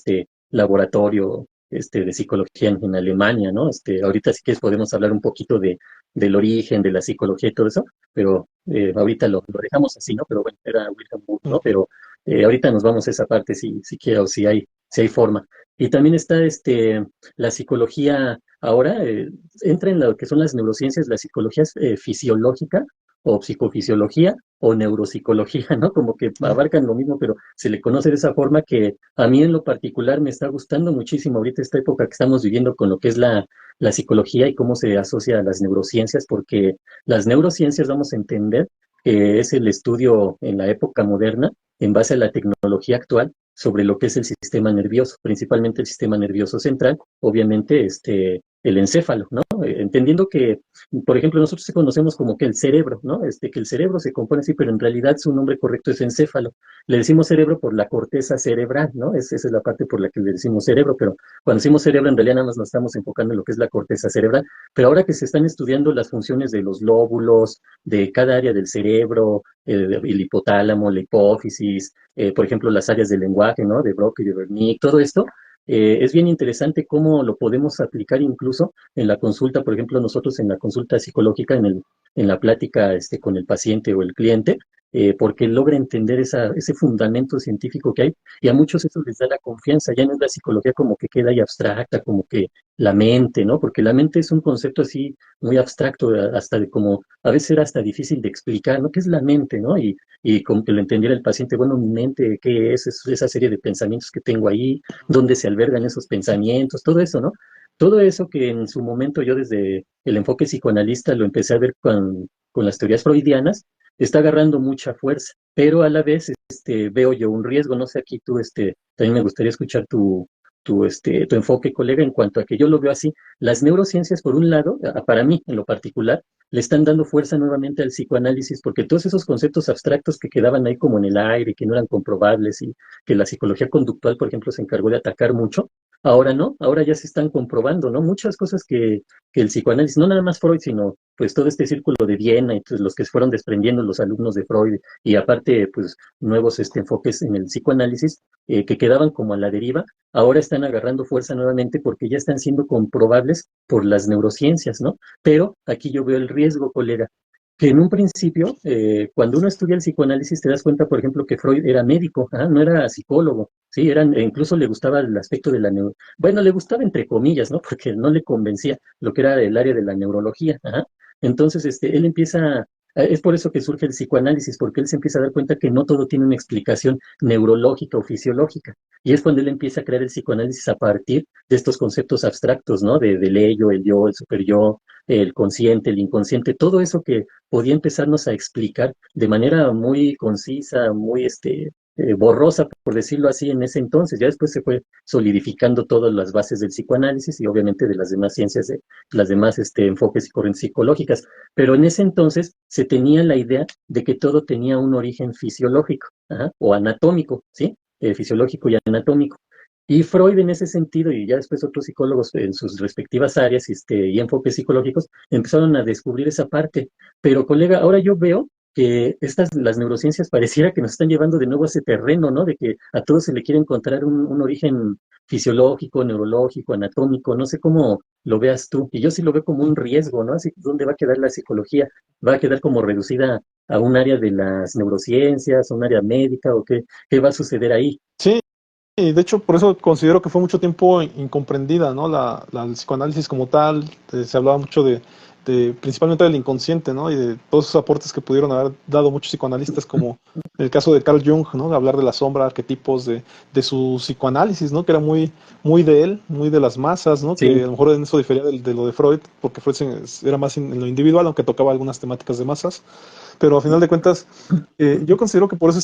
laboratorio de psicología en Alemania, ¿no? Ahorita sí que podemos hablar un poquito del origen de la psicología y todo eso, pero ahorita lo dejamos así, ¿no? Pero bueno, era Wilhelm Wundt, ¿no? Pero ahorita nos vamos a esa parte si quiero, si hay forma. Y también está la psicología ahora, entra en lo que son las neurociencias, la psicología fisiológica o psicofisiología o neuropsicología, ¿no? Como que abarcan lo mismo, pero se le conoce de esa forma que a mí en lo particular me está gustando muchísimo ahorita esta época que estamos viviendo con lo que es la psicología y cómo se asocia a las neurociencias, porque las neurociencias vamos a entender que es el estudio en la época moderna en base a la tecnología actual sobre lo que es el sistema nervioso, principalmente el sistema nervioso central, obviamente el encéfalo, ¿no? Entendiendo que, por ejemplo, nosotros conocemos como que el cerebro, ¿no? Que el cerebro se compone así, pero en realidad su nombre correcto es encéfalo. Le decimos cerebro por la corteza cerebral, ¿no? Esa es la parte por la que le decimos cerebro, pero cuando decimos cerebro en realidad nada más nos estamos enfocando en lo que es la corteza cerebral, pero ahora que se están estudiando las funciones de los lóbulos, de cada área del cerebro, el hipotálamo, la hipófisis, por ejemplo, las áreas del lenguaje, ¿no? De Broca y de Wernicke, todo esto, es bien interesante cómo lo podemos aplicar incluso en la consulta, por ejemplo, nosotros en la consulta psicológica, en la plática con el paciente o el cliente, porque logra entender ese fundamento científico que hay y a muchos eso les da la confianza, ya no es la psicología como que queda ahí abstracta, como que la mente, ¿no? Porque la mente es un concepto así muy abstracto, hasta de como, a veces era hasta difícil de explicar, ¿no? ¿Qué es la mente, no? Y como que lo entendiera el paciente, bueno, mi mente, ¿qué es esa serie de pensamientos que tengo ahí? ¿Dónde se albergan esos pensamientos? Todo eso, ¿no? Todo eso que en su momento yo desde el enfoque psicoanalista lo empecé a ver con las teorías freudianas, está agarrando mucha fuerza, pero a la vez veo yo un riesgo, no sé, aquí tú, también me gustaría escuchar tu enfoque, colega, en cuanto a que yo lo veo así, las neurociencias, por un lado, para mí en lo particular, le están dando fuerza nuevamente al psicoanálisis, porque todos esos conceptos abstractos que quedaban ahí como en el aire, que no eran comprobables y que la psicología conductual, por ejemplo, se encargó de atacar mucho, ahora no, ahora ya se están comprobando, ¿no? Muchas cosas que el psicoanálisis, no nada más Freud, sino pues todo este círculo de Viena y pues, los que se fueron desprendiendo los alumnos de Freud y aparte pues nuevos enfoques en el psicoanálisis que quedaban como a la deriva, ahora están agarrando fuerza nuevamente porque ya están siendo comprobables por las neurociencias, ¿no? Pero aquí yo veo el riesgo, colega, que en un principio, cuando uno estudia el psicoanálisis, te das cuenta, por ejemplo, que Freud era médico, ¿ah? No era psicólogo, ¿sí? Incluso le gustaba el aspecto de la bueno, le gustaba entre comillas, ¿no? Porque no le convencía lo que era el área de la neurología, ¿ah? Entonces, él empieza, es por eso que surge el psicoanálisis, porque él se empieza a dar cuenta que no todo tiene una explicación neurológica o fisiológica. Y es cuando él empieza a crear el psicoanálisis a partir de estos conceptos abstractos, ¿no? Del ello, el yo, el superyo, el consciente, el inconsciente, todo eso que podía empezarnos a explicar de manera muy concisa, muy borrosa, por decirlo así, en ese entonces. Ya después se fue solidificando todas las bases del psicoanálisis y obviamente de las demás ciencias, de las demás enfoques y corrientes psicológicas. Pero en ese entonces se tenía la idea de que todo tenía un origen fisiológico, ¿ah? O anatómico, ¿sí? Fisiológico y anatómico. Y Freud en ese sentido, y ya después otros psicólogos en sus respectivas áreas y enfoques psicológicos, empezaron a descubrir esa parte. Pero colega, ahora yo veo que las neurociencias pareciera que nos están llevando de nuevo a ese terreno, ¿no? De que a todos se le quiere encontrar un origen fisiológico, neurológico, anatómico, no sé cómo lo veas tú. Y yo sí lo veo como un riesgo, ¿no? Así, ¿dónde va a quedar la psicología? ¿Va a quedar como reducida a un área de las neurociencias, a un área médica, o qué va a suceder ahí? Sí, y de hecho por eso considero que fue mucho tiempo incomprendida, ¿no? El psicoanálisis como tal, se hablaba mucho principalmente del inconsciente, ¿no? Y de todos esos aportes que pudieron haber dado muchos psicoanalistas, como el caso de Carl Jung, ¿no? De hablar de la sombra, arquetipos de su psicoanálisis, ¿no? Que era muy de él, muy de las masas, ¿no? Que Sí. a lo mejor en eso difería de lo de Freud, porque Freud era más en lo individual, aunque tocaba algunas temáticas de masas. Pero a final de cuentas, yo considero que por eso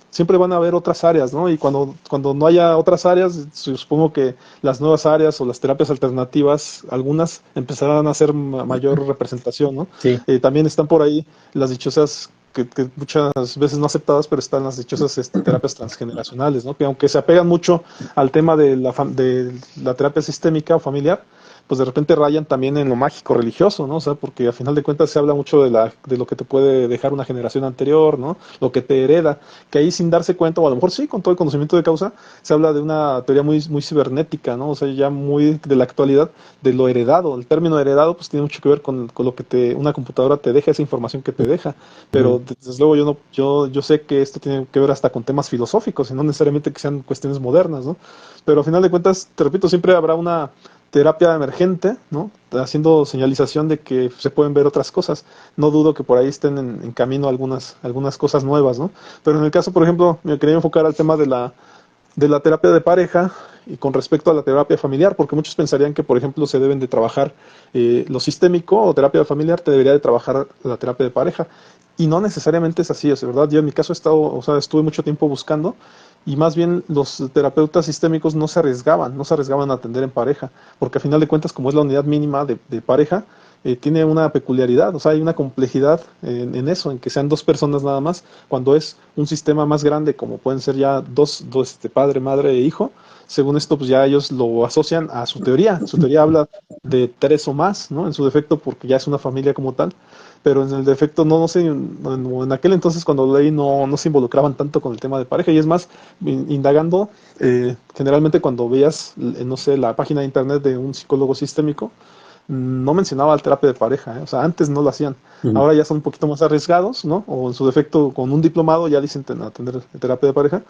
siempre van a haber otras áreas, ¿no? Y cuando no haya otras áreas, supongo que las nuevas áreas o las terapias alternativas, algunas empezarán a hacer mayor representación, ¿no? Sí. También están por ahí las dichosas, que muchas veces no aceptadas, pero están las dichosas terapias transgeneracionales, ¿no? Que aunque se apegan mucho al tema de la terapia sistémica o familiar, pues de repente rayan también en lo mágico religioso, ¿no? O sea, porque a final de cuentas se habla mucho de lo que te puede dejar una generación anterior, ¿no? Lo que te hereda, que ahí sin darse cuenta, o a lo mejor sí, con todo el conocimiento de causa, se habla de una teoría muy cibernética, ¿no? O sea, ya muy de la actualidad, de lo heredado. El término heredado, pues tiene mucho que ver con lo que una computadora te deja, esa información que te deja. Pero desde luego yo sé que esto tiene que ver hasta con temas filosóficos, y no necesariamente que sean cuestiones modernas, ¿no? Pero a final de cuentas, te repito, siempre habrá una terapia emergente, ¿no? Haciendo señalización de que se pueden ver otras cosas. No dudo que por ahí estén en camino algunas cosas nuevas, ¿no? Pero en el caso, por ejemplo, me quería enfocar al tema de la terapia de pareja y con respecto a la terapia familiar, porque muchos pensarían que, por ejemplo, se deben de trabajar lo sistémico o terapia familiar, te debería de trabajar la terapia de pareja. Y no necesariamente es así, o sea, ¿verdad? Yo en mi caso estuve mucho tiempo buscando y más bien los terapeutas sistémicos no se arriesgaban a atender en pareja, porque a final de cuentas, como es la unidad mínima de pareja, tiene una peculiaridad, o sea, hay una complejidad en eso, en que sean dos personas nada más, cuando es un sistema más grande, como pueden ser ya dos padre, madre e hijo. Según esto, pues ya ellos lo asocian a su teoría. Su teoría habla de tres o más, ¿no? En su defecto, porque ya es una familia como tal. Pero en el defecto, no sé, en aquel entonces cuando leí no se involucraban tanto con el tema de pareja. Y es más, indagando, generalmente cuando veías, no sé, la página de internet de un psicólogo sistémico, no mencionaba la terapia de pareja, ¿eh? O sea, antes no lo hacían. Ahora ya son un poquito más arriesgados, ¿no? O en su defecto, con un diplomado ya dicen atender terapia de pareja,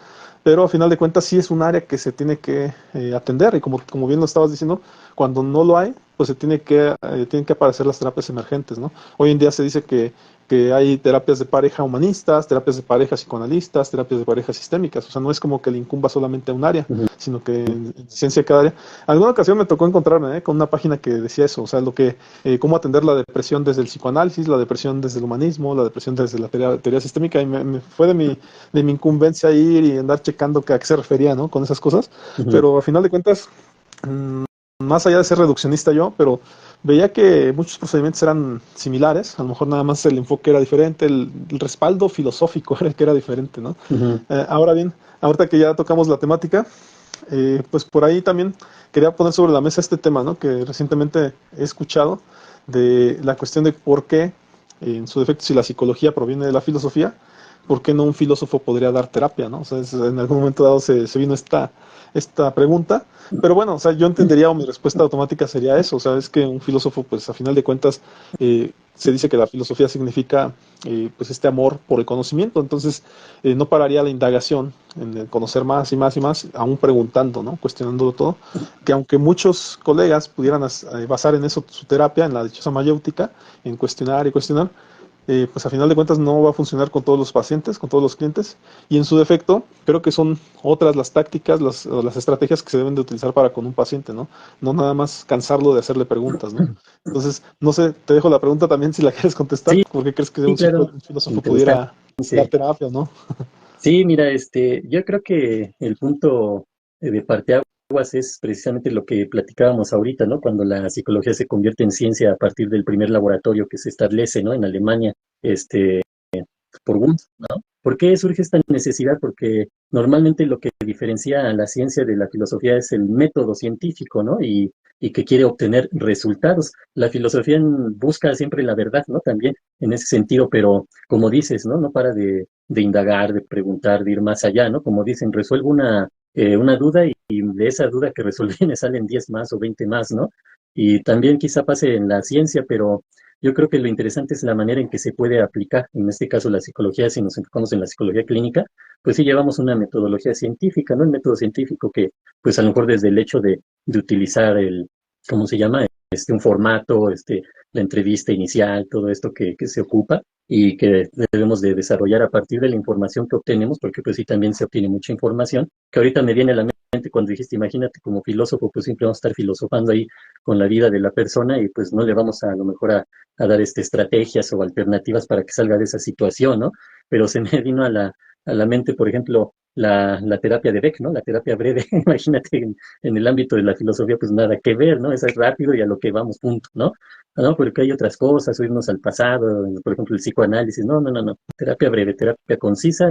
pero a final de cuentas sí es un área que se tiene que atender, y como bien lo estabas diciendo, cuando no lo hay, pues tienen que aparecer las terapias emergentes, ¿no? Hoy en día se dice que hay terapias de pareja humanistas, terapias de pareja psicoanalistas, terapias de pareja sistémicas. O sea, no es como que le incumba solamente a un área, sino que en ciencia de cada área. Alguna ocasión me tocó encontrarme con una página que decía eso, o sea, cómo atender la depresión desde el psicoanálisis, la depresión desde el humanismo, la depresión desde la teoría sistémica, y me fue de mi incumbencia ir y andar checando a qué se refería, ¿no? Con esas cosas. Pero a final de cuentas, más allá de ser reduccionista yo, pero veía que muchos procedimientos eran similares, a lo mejor nada más el enfoque era diferente, el respaldo filosófico era el que era diferente, ¿no? Ujú. Ahora bien, ahorita que ya tocamos la temática, pues por ahí también quería poner sobre la mesa este tema, ¿no? Que recientemente he escuchado de la cuestión de por qué, en su defecto, si la psicología proviene de la filosofía, ¿por qué no un filósofo podría dar terapia, ¿no? O sea, en algún momento dado se vino esta pregunta, pero bueno, o sea, yo entendería o mi respuesta automática sería eso, o sea, es que un filósofo, pues a final de cuentas, se dice que la filosofía significa, pues este amor por el conocimiento, entonces no pararía la indagación en el conocer más y más y más, aún preguntando, ¿no? Cuestionándolo todo, que aunque muchos colegas pudieran basar en eso su terapia, en la dichosa mayéutica, en cuestionar y cuestionar, pues a final de cuentas no va a funcionar con todos los pacientes, con todos los clientes, y en su defecto creo que son otras las tácticas, las estrategias que se deben de utilizar para con un paciente, ¿no? No nada más cansarlo de hacerle preguntas, ¿no? Entonces, no sé, te dejo la pregunta también si la quieres contestar, Sí, ¿por qué crees que sí, claro, un filósofo interesante. pudiera dar terapia, ¿no? Sí, mira, yo creo que el punto de parteaguas es precisamente lo que platicábamos ahorita, ¿no? Cuando la psicología se convierte en ciencia a partir del primer laboratorio que se establece, ¿no? En Alemania, por Wundt, ¿no? ¿Por qué surge esta necesidad? Porque normalmente lo que diferencia a la ciencia de la filosofía es el método científico, ¿no? Y que quiere obtener resultados. La filosofía busca siempre la verdad, ¿no? También en ese sentido, pero como dices, ¿no? No para de indagar, de preguntar, de ir más allá, ¿no? Como dicen, resuelvo una duda y de esa duda que resolví me salen 10 más o 20 más, ¿no? Y también quizá pase en la ciencia, pero yo creo que lo interesante es la manera en que se puede aplicar, en este caso la psicología, si nos enfocamos en la psicología clínica, pues sí llevamos una metodología científica, ¿no? El método científico que, pues a lo mejor desde el hecho de utilizar ¿cómo se llama? Un formato, la entrevista inicial, todo esto que se ocupa y que debemos de desarrollar a partir de la información que obtenemos, porque pues sí también se obtiene mucha información, que ahorita me viene a la mente cuando dijiste, imagínate como filósofo, pues siempre vamos a estar filosofando ahí con la vida de la persona y pues no le vamos a lo mejor a dar estrategias o alternativas para que salga de esa situación, ¿no? Pero se me vino a la mente, por ejemplo, la terapia de Beck, ¿no? La terapia breve, imagínate en el ámbito de la filosofía, pues nada que ver, ¿no? Eso es rápido y a lo que vamos, punto, ¿no? No, porque hay otras cosas, o irnos al pasado, por ejemplo, el psicoanálisis, no, no, no, no, terapia breve, terapia concisa,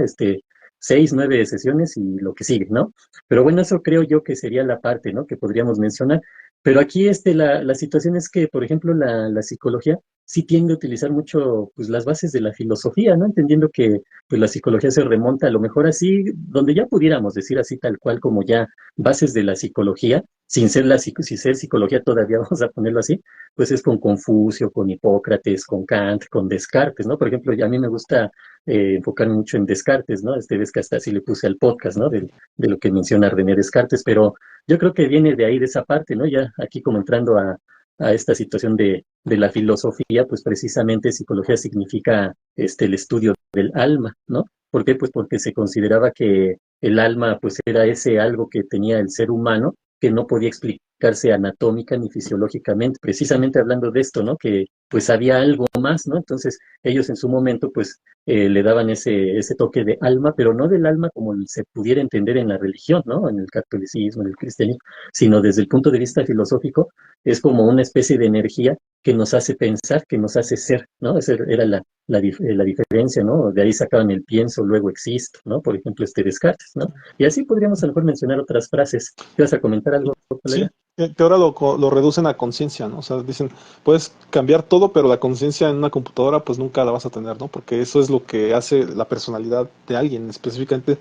6, 9 sesiones y lo que sigue, ¿no? Pero bueno, eso creo yo que sería la parte, ¿no? Que podríamos mencionar. Pero aquí, la situación es que, por ejemplo, la psicología sí tiende a utilizar mucho, pues, las bases de la filosofía, ¿no? Entendiendo que, pues, la psicología se remonta a lo mejor así, donde ya pudiéramos decir así tal cual como ya bases de la psicología, sin ser psicología todavía, vamos a ponerlo así, pues es con Confucio, con Hipócrates, con Kant, con Descartes, ¿no? Por ejemplo, a mí me gusta enfocarme mucho en Descartes, ¿no? Ves que hasta así le puse al podcast, ¿no? De lo que menciona René Descartes, pero yo creo que viene de ahí, de esa parte, ¿no? Ya aquí como entrando a esta situación de la filosofía, pues precisamente psicología significa el estudio del alma, ¿no? ¿Por qué? Pues porque se consideraba que el alma pues era ese algo que tenía el ser humano que no podía explicarse anatómica ni fisiológicamente, precisamente hablando de esto, ¿no? Que pues había algo más, ¿no? Entonces ellos en su momento pues le daban ese toque de alma, pero no del alma como se pudiera entender en la religión, ¿no? En el catolicismo, en el cristianismo, sino desde el punto de vista filosófico, es como una especie de energía que nos hace pensar, que nos hace ser, ¿no? Esa era la diferencia, ¿no? De ahí sacaban el pienso, luego existo, ¿no? Por ejemplo, Descartes, ¿no? Y así podríamos a lo mejor mencionar otras frases. ¿Te vas a comentar algo, Sí, colega? que ahora lo reducen a conciencia, ¿no? O sea, dicen, puedes cambiar todo, pero la conciencia en una computadora pues nunca la vas a tener, ¿no? Porque eso es lo que hace la personalidad de alguien, específicamente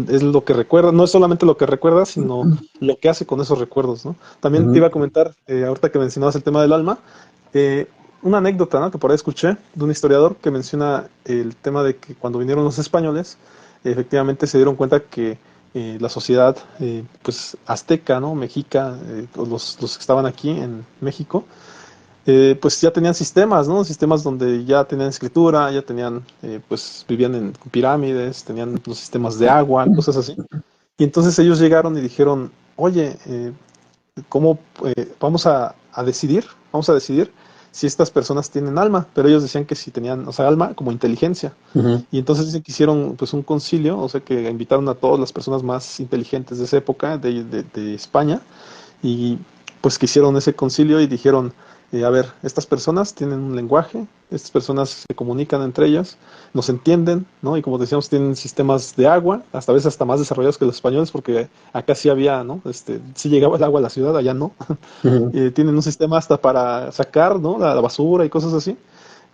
es lo que recuerda, no es solamente lo que recuerda, sino lo que hace con esos recuerdos, ¿no? También te Ujú. iba a comentar, ahorita que mencionabas el tema del alma, eh, una anécdota, ¿no? Que por ahí escuché de un historiador que menciona el tema de que cuando vinieron los españoles, efectivamente se dieron cuenta que la sociedad pues azteca, ¿no? Mexica, los que estaban aquí en México, pues ya tenían sistemas, ¿no? Sistemas donde ya tenían escritura, ya tenían, pues vivían en pirámides, tenían los sistemas de agua, cosas así. Y entonces ellos llegaron y dijeron, oye, ¿cómo vamos a decidir si estas personas tienen alma? Pero ellos decían que si tenían, o sea, alma como inteligencia. Ujú. Y entonces dicen que hicieron pues un concilio, o sea que invitaron a todas las personas más inteligentes de esa época de España y pues que hicieron ese concilio y dijeron, a ver, estas personas tienen un lenguaje, estas personas se comunican entre ellas, nos entienden, ¿no? Y como decíamos, tienen sistemas de agua, hasta a veces hasta más desarrollados que los españoles, porque acá sí había, ¿no? Sí llegaba el agua a la ciudad, allá no. Ujú. Tienen un sistema hasta para sacar, ¿no? La basura y cosas así.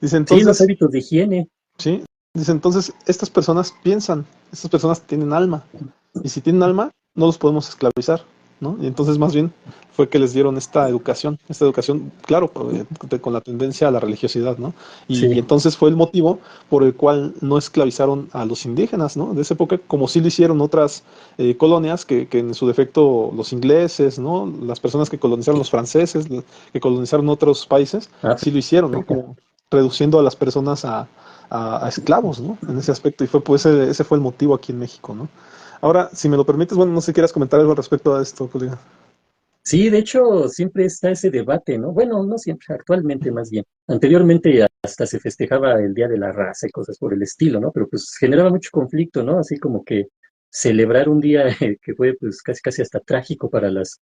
Dice Sí, los entonces, hábitos de higiene. sí, dice entonces, estas personas piensan, estas personas tienen alma, y si tienen alma, no los podemos esclavizar, ¿no? Y entonces más bien fue que les dieron esta educación, claro, con la tendencia a la religiosidad, ¿no? Y Sí. entonces fue el motivo por el cual no esclavizaron a los indígenas, ¿no? De esa época, como sí lo hicieron otras colonias, que en su defecto los ingleses, ¿no? Las personas que colonizaron los franceses, que colonizaron otros países, sí lo hicieron, ¿no? África. Como reduciendo a las personas a esclavos, ¿no? En ese aspecto, y fue pues ese fue el motivo aquí en México, ¿no? Ahora, si me lo permites, bueno, no sé si quieras comentar algo al respecto a esto, colega. Sí, de hecho, siempre está ese debate, ¿no? Bueno, no siempre, actualmente más bien. Anteriormente hasta se festejaba el Día de la Raza y cosas por el estilo, ¿no? Pero pues generaba mucho conflicto, ¿no? Así como que celebrar un día que fue pues casi casi hasta trágico para las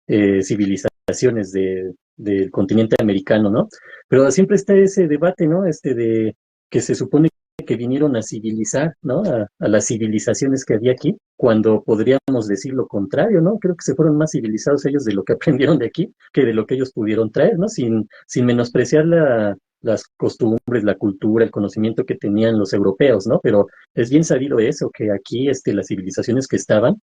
civilizaciones del continente americano, ¿no? Pero siempre está ese debate, ¿no? De que se supone que vinieron a civilizar, ¿no? A las civilizaciones que había aquí, cuando podríamos decir lo contrario, ¿no? Creo que se fueron más civilizados ellos de lo que aprendieron de aquí que de lo que ellos pudieron traer, ¿no? Sin menospreciar las costumbres, la cultura, el conocimiento que tenían los europeos, ¿no? Pero es bien sabido eso, que aquí las civilizaciones que estaban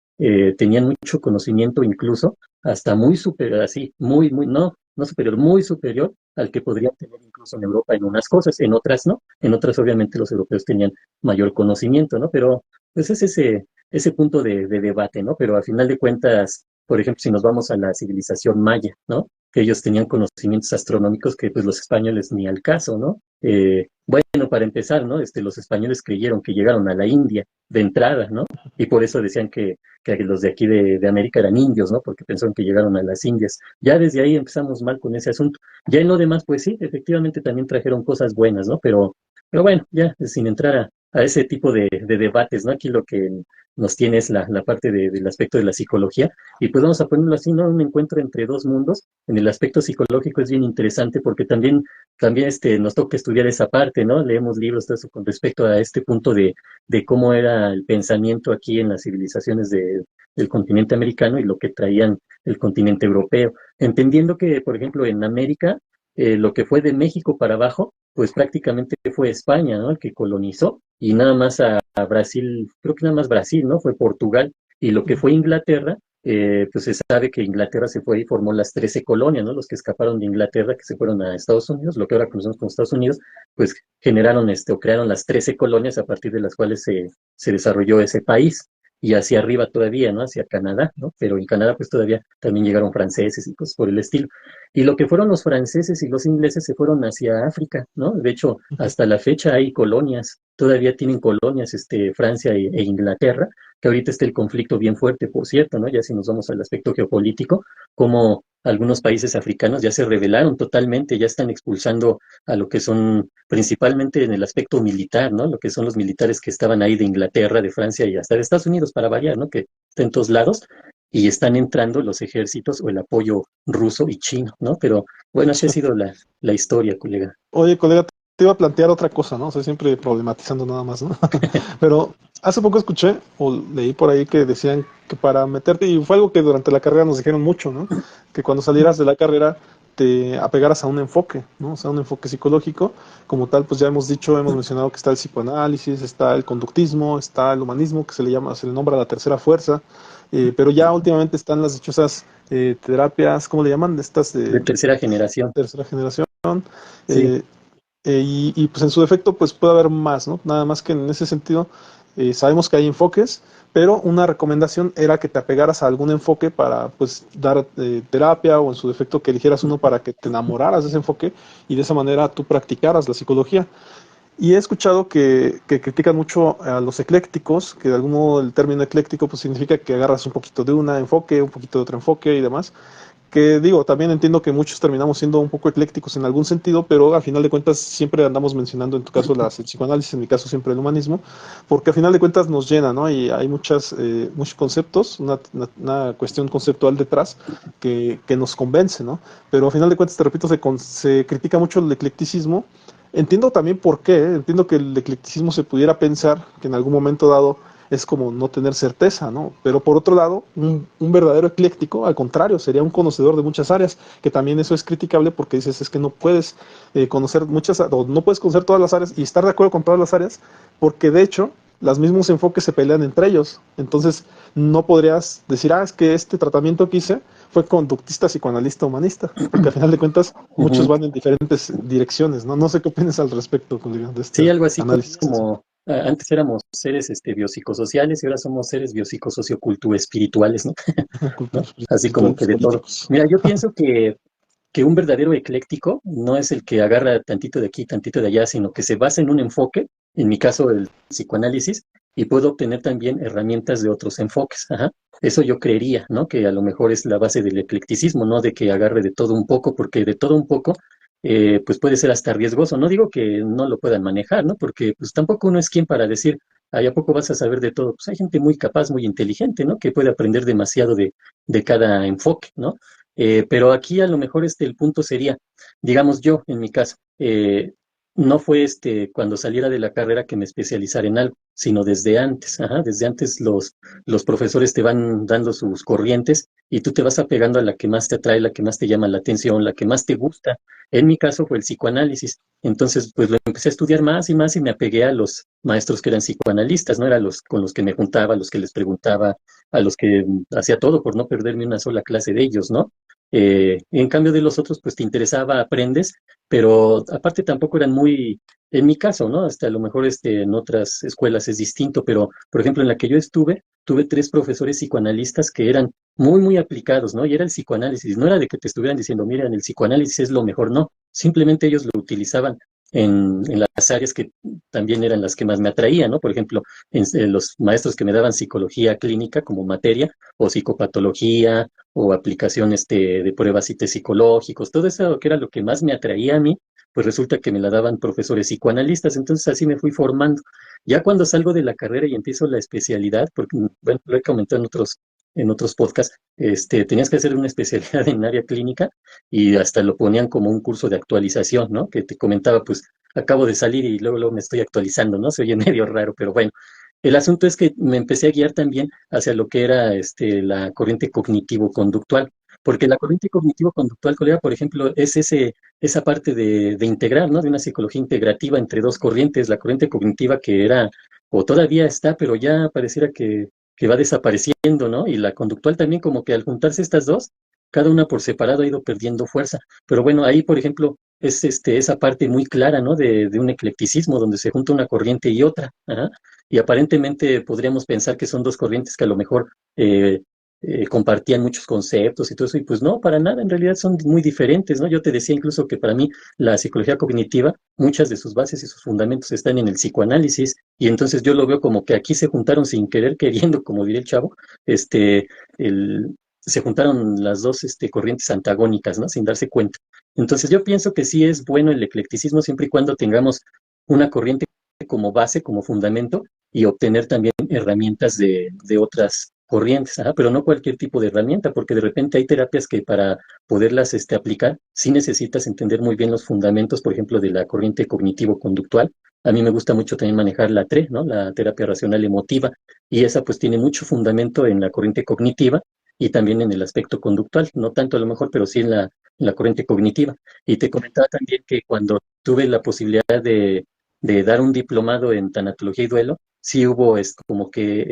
tenían mucho conocimiento, incluso hasta muy superior, así, no superior, muy superior al que podrían tener incluso en Europa en unas cosas, en otras no, en otras obviamente los europeos tenían mayor conocimiento, ¿no? Pero pues es ese punto de debate, ¿no? Pero al final de cuentas, por ejemplo, si nos vamos a la civilización maya, ¿no? Que ellos tenían conocimientos astronómicos que pues los españoles ni al caso, ¿no? Bueno, para empezar, ¿no? Los españoles creyeron que llegaron a la India de entrada, ¿no? Y por eso decían que los de aquí de América eran indios, ¿no? Porque pensaron que llegaron a las Indias. Ya desde ahí empezamos mal con ese asunto. Ya en lo demás, pues sí, efectivamente también trajeron cosas buenas, ¿no? Pero bueno, ya sin entrar a ese tipo de debates, ¿no? Aquí lo que nos tiene es la parte del aspecto de la psicología, y pues vamos a ponerlo así, ¿no? Un encuentro entre dos mundos. En el aspecto psicológico es bien interesante porque también nos toca estudiar esa parte, ¿no? Leemos libros todo eso con respecto a este punto de cómo era el pensamiento aquí en las civilizaciones del continente americano y lo que traían el continente europeo. Entendiendo que, por ejemplo, en América, lo que fue de México para abajo, pues prácticamente fue España, ¿no? El que colonizó, y nada más a Brasil, creo que nada más Brasil, ¿no? Fue Portugal, y lo que fue Inglaterra, pues se sabe que Inglaterra se fue y formó las 13 colonias, ¿no? Los que escaparon de Inglaterra, que se fueron a Estados Unidos, lo que ahora conocemos como Estados Unidos, pues generaron o crearon las 13 colonias a partir de las cuales se desarrolló ese país. Y hacia arriba todavía, ¿no? Hacia Canadá, ¿no? Pero en Canadá pues todavía también llegaron franceses y cosas por el estilo. Y lo que fueron los franceses y los ingleses se fueron hacia África, ¿no? De hecho, hasta la fecha hay colonias, todavía tienen colonias, Francia e Inglaterra, que ahorita está el conflicto bien fuerte, por cierto, ¿no? Ya si nos vamos al aspecto geopolítico, como algunos países africanos ya se rebelaron totalmente, ya están expulsando a lo que son, principalmente en el aspecto militar, ¿no? Lo que son los militares que estaban ahí de Inglaterra, de Francia y hasta de Estados Unidos, para variar, ¿no? Que está en todos lados, y están entrando los ejércitos o el apoyo ruso y chino, ¿no? Pero bueno, así ha sido la historia, colega. Oye, colega, te iba a plantear otra cosa, ¿no? O sea, siempre problematizando nada más, ¿no? Pero hace poco escuché o leí por ahí que decían que para meterte, y fue algo que durante la carrera nos dijeron mucho, ¿no? Que cuando salieras de la carrera te apegaras a un enfoque, ¿no? O sea, un enfoque psicológico. Como tal, pues ya hemos dicho, hemos mencionado que está el psicoanálisis, está el conductismo, está el humanismo, que se le nombra la tercera fuerza, pero ya últimamente están las dichosas terapias, ¿cómo le llaman? Estas De de tercera generación, tercera generación. sí. eh, y pues en su defecto pues puede haber más, ¿no? Nada más que en ese sentido sabemos que hay enfoques, pero una recomendación era que te apegaras a algún enfoque para pues dar terapia, o en su defecto que eligieras uno para que te enamoraras de ese enfoque y de esa manera tú practicaras la psicología. Y he escuchado que critican mucho a los eclécticos, que de algún modo el término ecléctico pues significa que agarras un poquito de un enfoque, un poquito de otro enfoque y demás, que digo, también entiendo que muchos terminamos siendo un poco eclécticos en algún sentido, pero al final de cuentas siempre andamos mencionando, en tu caso, el psicoanálisis, en mi caso siempre el humanismo, porque al final de cuentas nos llena, ¿no? Y hay muchos conceptos, una cuestión conceptual detrás que nos convence, ¿no? Pero al final de cuentas, te repito, se critica mucho el eclecticismo. Entiendo también por qué, entiendo que el eclecticismo se pudiera pensar que en algún momento dado es como no tener certeza, ¿no? Pero por otro lado, un verdadero ecléctico, al contrario, sería un conocedor de muchas áreas, que también eso es criticable porque dices, es que no puedes conocer muchas, o no puedes conocer todas las áreas y estar de acuerdo con todas las áreas, porque de hecho, los mismos enfoques se pelean entre ellos. Entonces, no podrías decir, es que este tratamiento que hice fue conductista, psicoanalista, humanista, porque al final de cuentas muchos Ujú. van en diferentes direcciones, ¿no? No sé qué opinas al respecto, Julio, de Sí, este algo así análisis que haces. como antes éramos seres biopsicosociales y ahora somos seres biopsicosociocultuespirituales, ¿no? ¿No? Culturas Así como espirituales, que de todo. políticos. Mira, yo pienso que un verdadero ecléctico no es el que agarra tantito de aquí, tantito de allá, sino que se basa en un enfoque, en mi caso el psicoanálisis, y puedo obtener también herramientas de otros enfoques. Ajá. Eso yo creería, ¿no? Que a lo mejor es la base del eclecticismo, no de que agarre de todo un poco, porque de todo un poco, pues puede ser hasta riesgoso. No digo que no lo puedan manejar, ¿no? Porque pues tampoco uno es quien para decir, ay, ¿a poco vas a saber de todo? Pues hay gente muy capaz, muy inteligente, ¿no? Que puede aprender demasiado de cada enfoque, ¿no? Pero aquí a lo mejor el punto sería, digamos yo, en mi caso, no fue cuando saliera de la carrera que me especializara en algo, sino desde antes. Ajá, desde antes los profesores te van dando sus corrientes y tú te vas apegando a la que más te atrae, la que más te llama la atención, la que más te gusta. En mi caso fue el psicoanálisis. Entonces, pues lo empecé a estudiar más y me apegué a los maestros que eran psicoanalistas, ¿no? Era los con los que me juntaba, a los que les preguntaba, a los que hacía todo por no perderme una sola clase de ellos, ¿no? Y en cambio de los otros, pues te interesaba, aprendes, pero aparte tampoco eran muy, en mi caso, ¿no? Hasta a lo mejor en otras escuelas es distinto, pero por ejemplo en la que yo estuve, tuve tres profesores psicoanalistas que eran muy, muy aplicados, ¿no? Y era el psicoanálisis, no era de que te estuvieran diciendo, miren, el psicoanálisis es lo mejor, no, simplemente ellos lo utilizaban en las áreas que también eran las que más me atraían, ¿no? Por ejemplo, en los maestros que me daban psicología clínica como materia, o psicopatología, o aplicación de pruebas y test psicológicos, todo eso que era lo que más me atraía a mí, pues resulta que me la daban profesores psicoanalistas, entonces así me fui formando. Ya cuando salgo de la carrera y empiezo la especialidad, porque bueno, lo he comentado en otros podcasts, tenías que hacer una especialidad en área clínica y hasta lo ponían como un curso de actualización, ¿no? Que te comentaba, pues acabo de salir y luego me estoy actualizando, ¿no? Se oye medio raro, pero bueno. El asunto es que me empecé a guiar también hacia lo que era la corriente cognitivo-conductual, porque la corriente cognitivo-conductual, colega, por ejemplo, es esa parte de integrar, ¿no? De una psicología integrativa entre dos corrientes, la corriente cognitiva que era, o todavía está, pero ya pareciera que va desapareciendo, ¿no? Y la conductual también, como que al juntarse estas dos, cada una por separado ha ido perdiendo fuerza. Pero bueno, ahí, por ejemplo, es esa parte muy clara, ¿no? De un eclecticismo donde se junta una corriente y otra. Ajá. Y aparentemente podríamos pensar que son dos corrientes que a lo mejor compartían muchos conceptos y todo eso, y pues no, para nada, en realidad son muy diferentes, ¿no? Yo te decía incluso que para mí la psicología cognitiva, muchas de sus bases y sus fundamentos están en el psicoanálisis, y entonces yo lo veo como que aquí se juntaron sin querer queriendo, como diría el chavo, se juntaron las dos corrientes antagónicas, ¿no? Sin darse cuenta. Entonces yo pienso que sí es bueno el eclecticismo siempre y cuando tengamos una corriente como base, como fundamento, y obtener también herramientas de otras corrientes, ajá, pero no cualquier tipo de herramienta, porque de repente hay terapias que para poderlas aplicar, sí necesitas entender muy bien los fundamentos, por ejemplo, de la corriente cognitivo-conductual. A mí me gusta mucho también manejar la TRE, ¿no? La terapia racional emotiva, y esa pues tiene mucho fundamento en la corriente cognitiva y también en el aspecto conductual, no tanto a lo mejor, pero sí en la corriente cognitiva. Y te comentaba también que cuando tuve la posibilidad de dar un diplomado en tanatología y duelo, sí hubo como que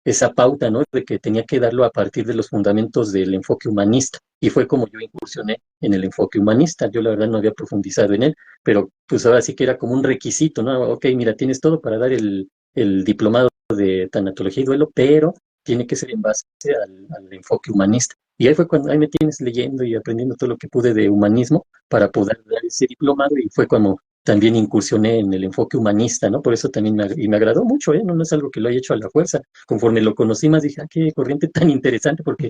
esa pauta, ¿no? De que tenía que darlo a partir de los fundamentos del enfoque humanista. Y fue como yo incursioné en el enfoque humanista. Yo la verdad no había profundizado en él, pero pues ahora sí que era como un requisito, ¿no? Ok, mira, tienes todo para dar el diplomado de tanatología y duelo, pero tiene que ser en base al enfoque humanista. Y ahí fue cuando ahí me tienes leyendo y aprendiendo todo lo que pude de humanismo para poder dar ese diplomado y fue como también incursioné en el enfoque humanista, ¿no? Por eso también y me agradó mucho, ¿eh? No, no es algo que lo haya hecho a la fuerza. Conforme lo conocí más, dije, ah, qué corriente tan interesante, porque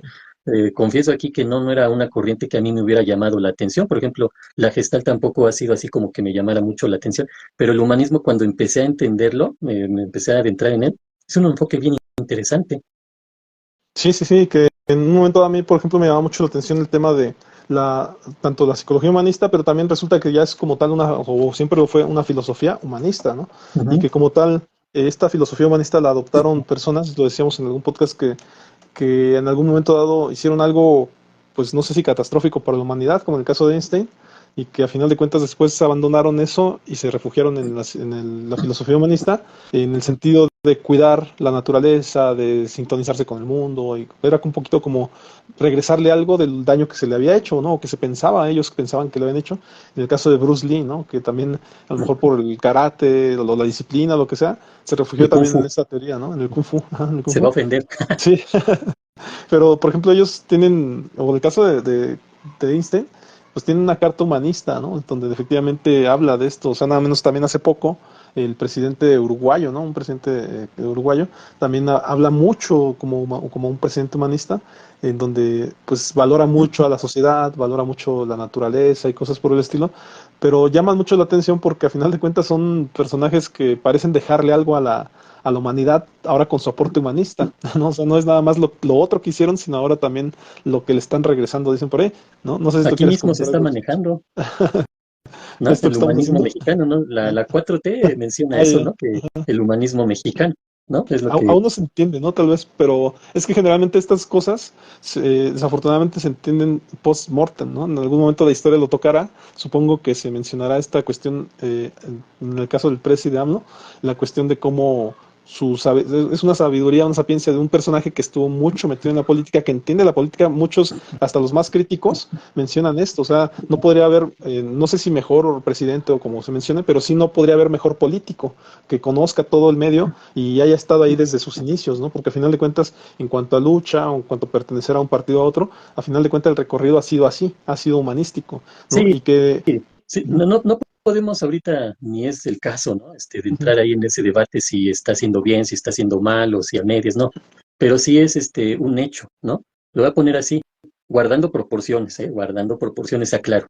confieso aquí que no era una corriente que a mí me hubiera llamado la atención. Por ejemplo, la Gestalt tampoco ha sido así como que me llamara mucho la atención, pero el humanismo, cuando empecé a entenderlo, me empecé a adentrar en él, es un enfoque bien interesante. Sí, sí, sí, que en un momento a mí, por ejemplo, me llama mucho la atención el tema de tanto la psicología humanista, pero también resulta que ya es como tal o siempre lo fue una filosofía humanista, ¿no? Y Ujú. que como tal, esta filosofía humanista la adoptaron personas, lo decíamos en algún podcast, que en algún momento dado hicieron algo, pues no sé si catastrófico para la humanidad, como en el caso de Einstein, y que a final de cuentas después abandonaron eso y se refugiaron en la filosofía humanista, en el sentido de cuidar la naturaleza, de sintonizarse con el mundo, y era un poquito como regresarle algo del daño que se le había hecho, ¿no? O que se pensaba, ellos pensaban que le habían hecho. En el caso de Bruce Lee, ¿no? Que también, a lo mejor por el karate, o la disciplina, lo que sea, se refugió El Kung también en Fu esa teoría, ¿no? En el Kung Fu. Ajá, en el Kung se va a Fu. ofender. Sí, pero por ejemplo ellos tienen, o en el caso de Einstein, pues tienen una carta humanista, ¿no? Donde efectivamente habla de esto, o sea, nada menos también hace poco el presidente uruguayo, ¿no? Un presidente uruguayo también habla mucho como un presidente humanista, en donde pues valora mucho a la sociedad, valora mucho la naturaleza y cosas por el estilo, pero llaman mucho la atención porque a final de cuentas son personajes que parecen dejarle algo a la humanidad ahora con su aporte humanista, ¿no? O sea, no es nada más lo otro que hicieron, sino ahora también lo que le están regresando, dicen por ahí, ¿no? No sé si tú Aquí quieres mismo se comentar está algo. manejando, ¿no? ¿Esto que El estamos humanismo haciendo? mexicano, ¿no? La 4T menciona Ah, eso, ya. ¿no? Que el humanismo mexicano, ¿no? Es lo que Aún no se entiende, ¿no? Tal vez, pero es que generalmente estas cosas desafortunadamente se entienden post-mortem, ¿no? En algún momento la historia lo tocará, supongo que se mencionará esta cuestión, en el caso del presidente AMLO, la cuestión de cómo es una sabiduría, una sapiencia de un personaje que estuvo mucho metido en la política, que entiende la política, muchos, hasta los más críticos, mencionan esto, o sea, no podría haber, no sé si mejor presidente o como se mencione, pero sí no podría haber mejor político que conozca todo el medio y haya estado ahí desde sus inicios, ¿no? Porque a final de cuentas, en cuanto a lucha o en cuanto a pertenecer a un partido a otro, a final de cuentas el recorrido ha sido así, ha sido humanístico, ¿no? sí, Y que sí, no podemos ahorita, ni es el caso, ¿no? De entrar ahí en ese debate si está haciendo bien, si está haciendo mal o si a medias, no. Pero sí es un hecho, ¿no? Lo voy a poner así, guardando proporciones, ¿eh? Guardando proporciones, aclaro.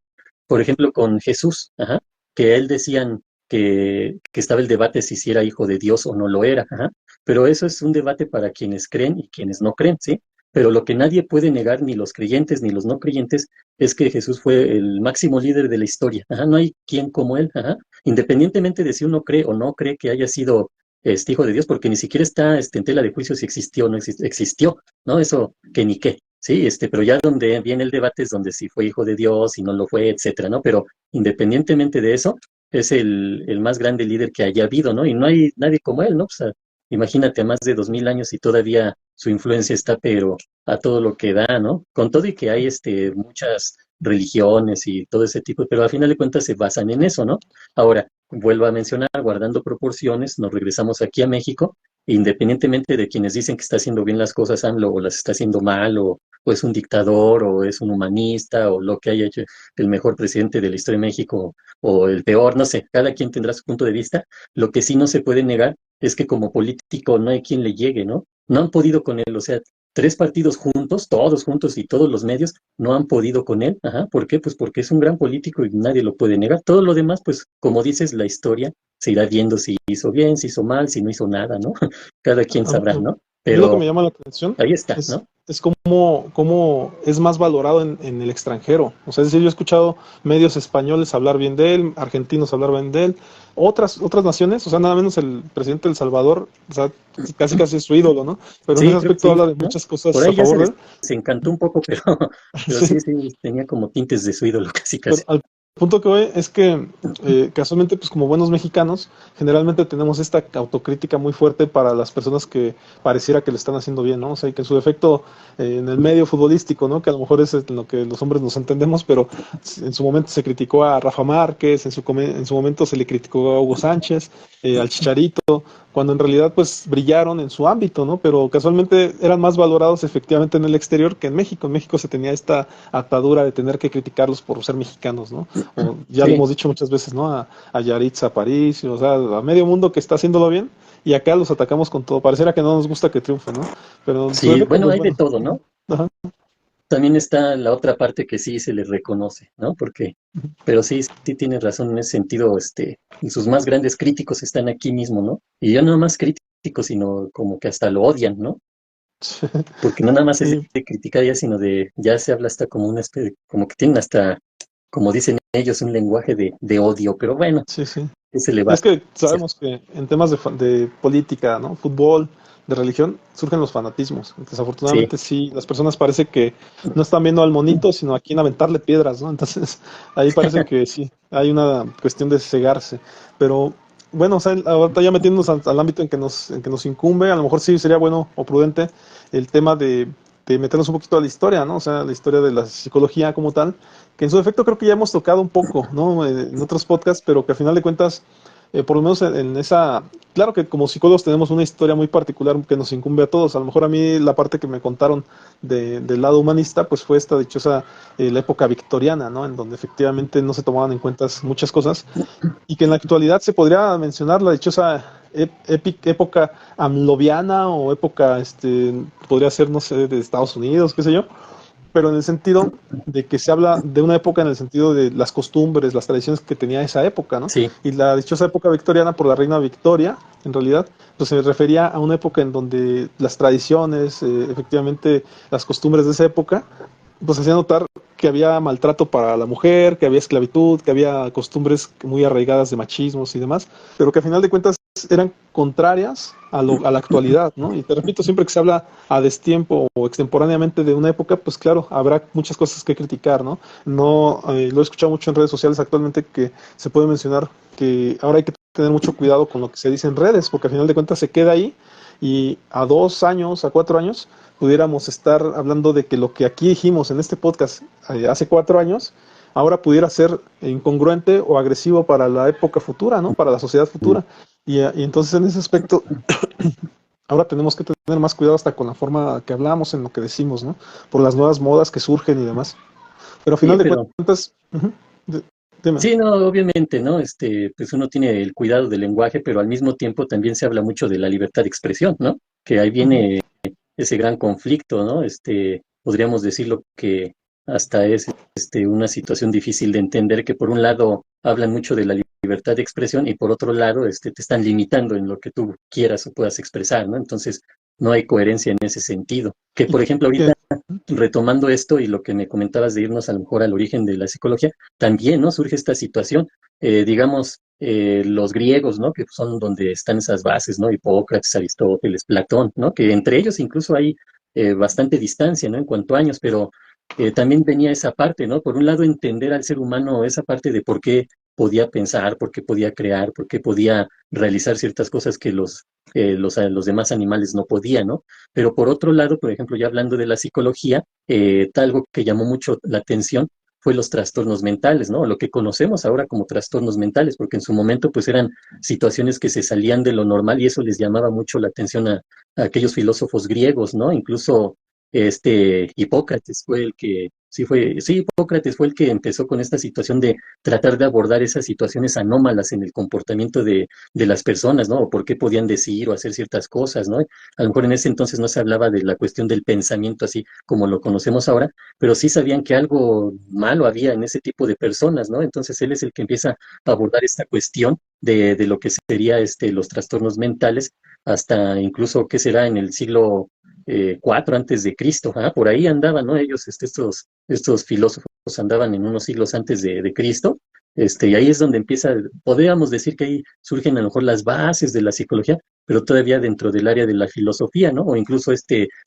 Por ejemplo, con Jesús, ajá, que a él decían que estaba el debate si era hijo de Dios o no lo era, ajá. Pero eso es un debate para quienes creen y quienes no creen, ¿sí? Pero lo que nadie puede negar, ni los creyentes ni los no creyentes, es que Jesús fue el máximo líder de la historia. Ajá, no hay quien como él, ajá. Independientemente de si uno cree o no cree que haya sido hijo de Dios, porque ni siquiera está en tela de juicio si existió o no existió, ¿no? Eso que ni qué. Sí, pero ya donde viene el debate es donde si fue hijo de Dios, si no lo fue, etcétera, ¿no? Pero independientemente de eso, es el más grande líder que haya habido, ¿no? Y no hay nadie como él, ¿no? O sea, imagínate a más de 2000 años y todavía su influencia está, pero a todo lo que da, ¿no? Con todo y que hay muchas religiones y todo ese tipo, pero al final de cuentas se basan en eso, ¿no? Ahora, vuelvo a mencionar, guardando proporciones, nos regresamos aquí a México, independientemente de quienes dicen que está haciendo bien las cosas AMLO o las está haciendo mal, o es un dictador, o es un humanista, o lo que haya hecho el mejor presidente de la historia de México, o el peor, no sé, cada quien tendrá su punto de vista. Lo que sí no se puede negar es que como político no hay quien le llegue, ¿no? No han podido con él, o sea, tres partidos juntos y todos los medios no han podido con él. Ajá, ¿por qué? Pues porque es un gran político y nadie lo puede negar. Todo lo demás, pues, como dices, la historia se irá viendo si hizo bien, si hizo mal, si no hizo nada, ¿no? Cada quien sabrá, ¿no? a mí lo que me Pero llama la atención ahí está, ¿no? es cómo es más valorado en el extranjero. O sea, es decir, yo he escuchado medios españoles hablar bien de él, argentinos hablar bien de él, otras naciones, o sea, nada menos el presidente de El Salvador, o sea, casi casi es su ídolo, ¿no? Pero en ese Sí, creo que aspecto sí, habla de ¿no? muchas Por cosas a ahí ya se favor de él. desencantó un poco, pero Sí, sí, sí, tenía como tintes de su ídolo, casi, pero casi. al punto que voy es que casualmente, pues como buenos mexicanos, generalmente tenemos esta autocrítica muy fuerte para las personas que pareciera que lo están haciendo bien, ¿no? O sea, y que en su defecto en el medio futbolístico, ¿no? Que a lo mejor es en lo que los hombres nos entendemos, pero en su momento se criticó a Rafa Márquez, en su momento se le criticó a Hugo Sánchez, al Chicharito, cuando en realidad pues brillaron en su ámbito, ¿no? Pero casualmente eran más valorados efectivamente en el exterior que en México. En México se tenía esta atadura de tener que criticarlos por ser mexicanos, ¿no? O ya lo Sí, hemos dicho muchas veces, ¿no? A Yaritza, a París, o sea, a medio mundo que está haciéndolo bien, y acá los atacamos con todo. Pareciera que no nos gusta que triunfen, ¿no? Pero en su sí, defecto, bueno, pues hay de bueno. todo, ¿no? Ajá. También está la otra parte que sí se les reconoce, ¿no? Porque, pero sí, sí tienes razón en ese sentido, y sus más grandes críticos están aquí mismo, ¿no? Y ya no más críticos, sino como que hasta lo odian, ¿no? Porque no nada más es Sí, de criticar ya, sino ya se habla hasta como una especie, como que tienen hasta, como dicen ellos, un lenguaje de odio, pero bueno, sí, sí. ¿qué se le va a Es que hacer? sabemos que en temas de política, ¿no? Fútbol, de religión, surgen los fanatismos. Sí, Desafortunadamente sí, las personas parece que no están viendo al monito, sino a quién aventarle piedras, ¿no? Entonces ahí parece que sí, hay una cuestión de cegarse. Pero bueno, o sea, ahorita ya metiéndonos al ámbito en que nos incumbe, a lo mejor sí sería bueno o prudente el tema de meternos un poquito a la historia, ¿no? O sea, la historia de la psicología como tal, que en su efecto creo que ya hemos tocado un poco, ¿no? En otros podcasts, pero que al final de cuentas por lo menos en esa, claro que como psicólogos tenemos una historia muy particular que nos incumbe a todos. A lo mejor a mí la parte que me contaron del lado humanista, pues fue esta dichosa la época victoriana, ¿no? En donde efectivamente no se tomaban en cuenta muchas cosas y que en la actualidad se podría mencionar la dichosa época amloviana o época, podría ser, no sé, de Estados Unidos, qué sé yo, pero en el sentido de que se habla de una época en el sentido de las costumbres, las tradiciones que tenía esa época, ¿no? sí. Y la dichosa época victoriana por la reina Victoria, en realidad, pues se refería a una época en donde las tradiciones, efectivamente las costumbres de esa época, pues hacía notar que había maltrato para la mujer, que había esclavitud, que había costumbres muy arraigadas de machismos y demás, pero que a final de cuentas eran contrarias a la actualidad, ¿no? Y te repito, siempre que se habla a destiempo o extemporáneamente de una época, pues claro, habrá muchas cosas que criticar, ¿no? No, lo he escuchado mucho en redes sociales actualmente que se puede mencionar que ahora hay que tener mucho cuidado con lo que se dice en redes, porque al final de cuentas se queda ahí y a 2 años, a 4 años, pudiéramos estar hablando de que lo que aquí dijimos en este podcast hace 4 años, ahora pudiera ser incongruente o agresivo para la época futura, ¿no? Para la sociedad futura. Y entonces en ese aspecto, ahora tenemos que tener más cuidado hasta con la forma que hablamos, en lo que decimos, ¿no? Por las nuevas modas que surgen y demás. Pero a Sí, final de pero cuentas, dime. sí, no, obviamente, ¿no? Pues uno tiene el cuidado del lenguaje, pero al mismo tiempo también se habla mucho de la libertad de expresión, ¿no? Que ahí Ujú. viene ese gran conflicto, ¿no? Podríamos decirlo que hasta es una situación difícil de entender, que por un lado hablan mucho de la libertad de expresión y por otro lado te están limitando en lo que tú quieras o puedas expresar, ¿no? Entonces no hay coherencia en ese sentido. Que Y por ejemplo que, ahorita retomando esto y lo que me comentabas de irnos a lo mejor al origen de la psicología, también, ¿no? Surge esta situación, digamos, los griegos, ¿no? Que son donde están esas bases, ¿no? Hipócrates, Aristóteles, Platón, ¿no? Que entre ellos incluso hay bastante distancia, ¿no? En cuanto a años, pero también venía esa parte, ¿no? Por un lado, entender al ser humano esa parte de por qué podía pensar, por qué podía crear, por qué podía realizar ciertas cosas que los demás animales no podían, ¿no? Pero por otro lado, por ejemplo, ya hablando de la psicología, algo que llamó mucho la atención fue los trastornos mentales, ¿no? Lo que conocemos ahora como trastornos mentales, porque en su momento pues eran situaciones que se salían de lo normal y eso les llamaba mucho la atención a aquellos filósofos griegos, ¿no? Incluso Hipócrates fue el que, sí, Hipócrates fue el que empezó con esta situación de tratar de abordar esas situaciones anómalas en el comportamiento de las personas, ¿no? O por qué podían decir o hacer ciertas cosas, ¿no? A lo mejor en ese entonces no se hablaba de la cuestión del pensamiento así como lo conocemos ahora, pero sí sabían que algo malo había en ese tipo de personas, ¿no? Entonces él es el que empieza a abordar esta cuestión de lo que sería los trastornos mentales, hasta incluso, ¿qué será? En el siglo IV antes de Cristo, ¿ah? Por ahí andaban, ¿no? Ellos, estos filósofos andaban en unos siglos antes de Cristo, y ahí es donde empieza, podríamos decir que ahí surgen a lo mejor las bases de la psicología, pero todavía dentro del área de la filosofía, ¿no? O incluso